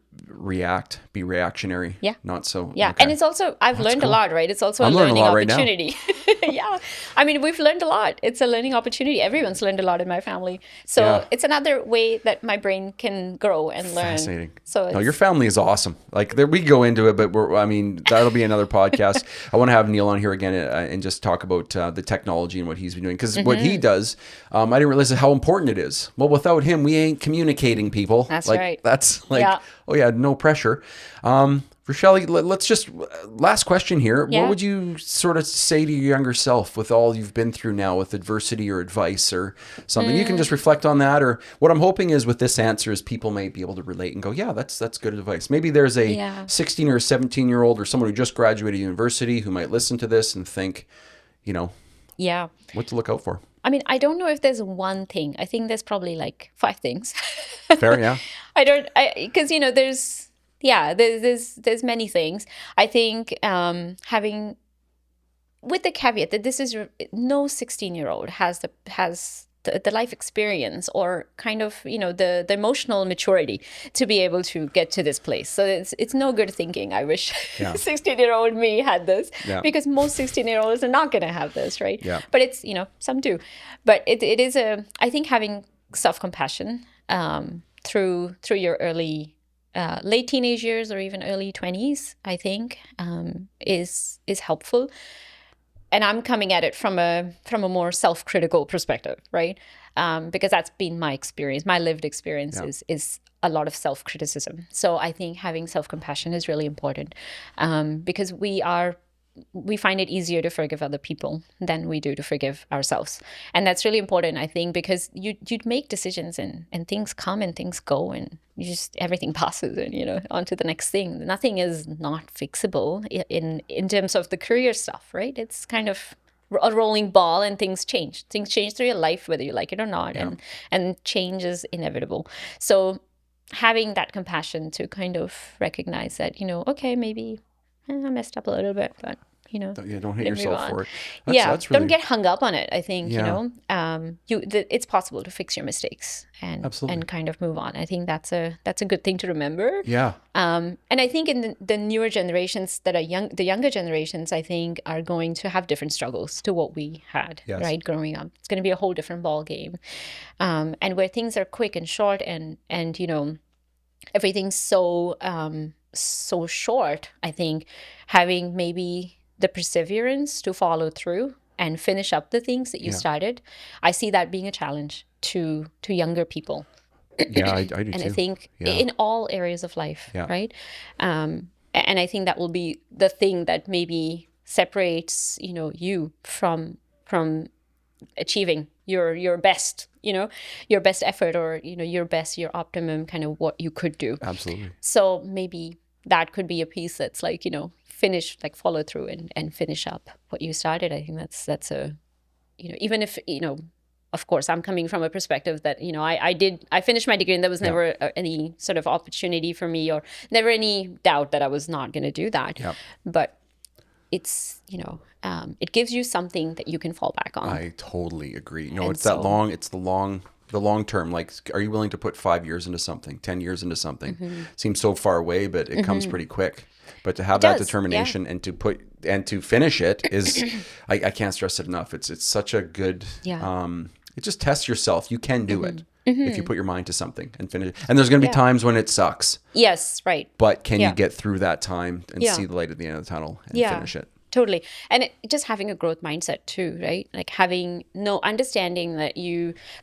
be reactionary. Yeah. Not so. Yeah, okay. And it's also I've learned a lot, right? It's also I'm a learning right opportunity. Yeah, I mean, we've learned a lot. It's a learning opportunity. Everyone's learned a lot in my family, so it's another way that my brain can grow and learn. Fascinating. So your family is awesome. Like we go into it, but that'll be another podcast. I want to have Neil on here again and just talk about the technology and what he's been doing, because what he does, I didn't realize how important it is. Well, without him, we ain't communicating, people. That's right. That's like, no pressure. Vrushali, let's just, last question here. Yeah. What would you sort of say to your younger self with all you've been through now with adversity or advice or something? You can just reflect on that. Or what I'm hoping is with this answer is people may be able to relate and go, yeah, that's good advice. Maybe there's a 16 or a 17-year-old or someone who just graduated university who might listen to this and think, you know, what to look out for. I mean, I don't know if there's one thing. I think there's probably like 5 things. Fair, yeah. Because, you know, there's many things. I think having, with the caveat that this is no 16-year-old has the life experience or kind of, the emotional maturity to be able to get to this place. So it's no good thinking, I wish 16-year-old me had this, because most 16-year-olds are not going to have this, right? Yeah. But it's, some do. But it is I think having self-compassion through your early late teenage years or even early 20s, I think, is helpful. And I'm coming at it from a more self-critical perspective, right? Because that's been my experience. My lived experience is a lot of self-criticism. So I think having self-compassion is really important, because we find it easier to forgive other people than we do to forgive ourselves. And that's really important, I think, because you'd make decisions and things come and things go, and everything passes and, on to the next thing. Nothing is not fixable in terms of the career stuff, right? It's kind of a rolling ball, and things change. Things change through your life, whether you like it or not. And change is inevitable. So having that compassion to kind of recognize that, okay, maybe I messed up a little bit, but don't hate yourself for it. That's really... don't get hung up on it. I think it's possible to fix your mistakes and kind of move on. I think that's a good thing to remember. And I think in the newer generations that are the younger generations, I think, are going to have different struggles to what we had, right, growing up. It's going to be a whole different ball game, and where things are quick and short, and everything's so short. I think having maybe the perseverance to follow through and finish up the things that you started, I see that being a challenge to younger people. I do and too. And I think in all areas of life, right? And I think that will be the thing that maybe separates, you from achieving your best, your best effort, or, your optimum kind of what you could do. Absolutely. So maybe that could be a piece that's like, finish, like follow through and finish up what you started. I think that's a, even if, of course, I'm coming from a perspective that, I finished my degree and there was never any sort of opportunity for me, or never any doubt that I was not going to do that. But it's, it gives you something that you can fall back on. I totally agree. It's the long term. Like, are you willing to put 5 years into something, 10 years into something? Seems so far away, but it comes pretty quick. But to have that determination and to finish it is, I can't stress it enough. It's such a good, it just tests yourself. You can do it if you put your mind to something and finish it. And there's going to be times when it sucks. Yes, right. But can you get through that time and see the light at the end of the tunnel and finish it? Totally. And just having a growth mindset too, right? Like understanding that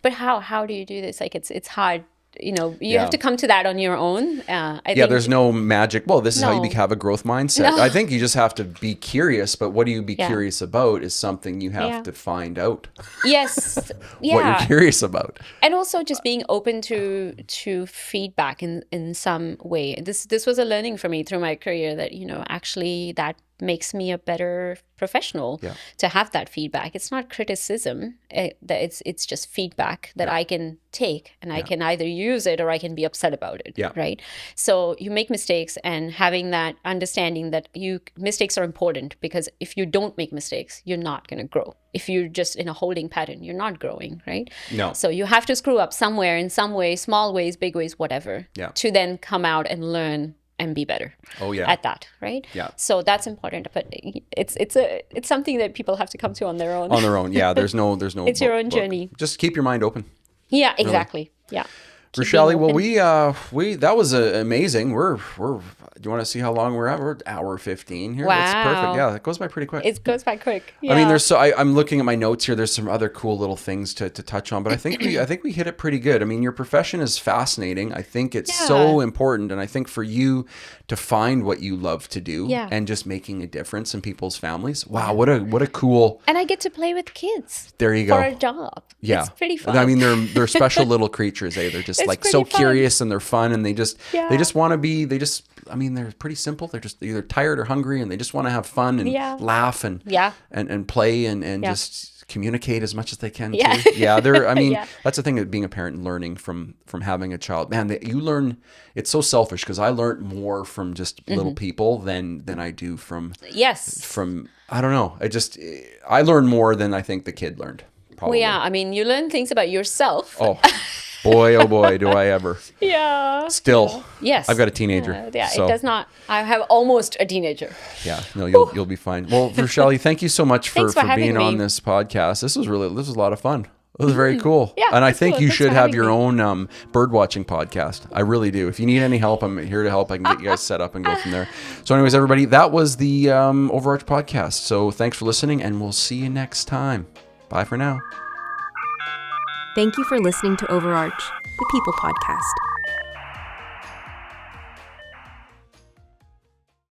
but how do you do this? Like it's hard. You have to come to that on your own. I think there's no magic. Well, this is how you have a growth mindset. I think you just have to be curious, but what do you be curious about is something you have to find out. Yes. What you're curious about. And also just being open to feedback in some way. This was a learning for me through my career that, actually that makes me a better professional to have that feedback. It's not criticism, it's just feedback that I can take, and I can either use it or I can be upset about it, right? So you make mistakes, and having that understanding that mistakes are important, because if you don't make mistakes, you're not going to grow. If you're just in a holding pattern, you're not growing, right? No. So you have to screw up somewhere, in some way, small ways, big ways, whatever, to then come out and learn and be better at that, right? So that's important, but it's something that people have to come to on their own. On their own, there's no it's your own journey. Just keep your mind open. Yeah, exactly. Really. Vrushali, well, we that was amazing. We're do you want to see how long we're at? We're at hour 15 here. Wow. That's perfect. Yeah, it goes by pretty quick. It goes by quick. Yeah. I mean, I'm looking at my notes here. There's some other cool little things to touch on, but I think we hit it pretty good. I mean, your profession is fascinating. I think it's so important, and I think for you to find what you love to do and just making a difference in people's families. Wow, what a cool. And I get to play with kids. There you go. For a job. Yeah, it's pretty fun. I mean, they're special little creatures. They're just it's like so fun. Curious, and they're fun, and they just want to be. I mean, they're pretty simple. They're just either tired or hungry, and they just want to have fun and laugh and play and just communicate as much as they can too. Yeah, I mean, that's the thing of being a parent and learning from having a child. Man, you learn. It's so selfish, because I learned more from just little people than I do from I don't know. I learned more than I think the kid learned. probably. Well, yeah, I mean, you learn things about yourself. Oh boy, do I ever. Yeah. Still. Yes. I've got a teenager. Yeah, so. it does not. I have almost a teenager. Yeah, no, you'll be fine. Well, Vrushali, thank you so much for being on this podcast. This was a lot of fun. It was very cool. Yeah, and I think you should have your me. own birdwatching podcast. I really do. If you need any help, I'm here to help. I can get you guys set up and go from there. So anyways, everybody, that was the OverArch podcast. So thanks for listening, and we'll see you next time. Bye for now. Thank you for listening to OverArch, the People Podcast.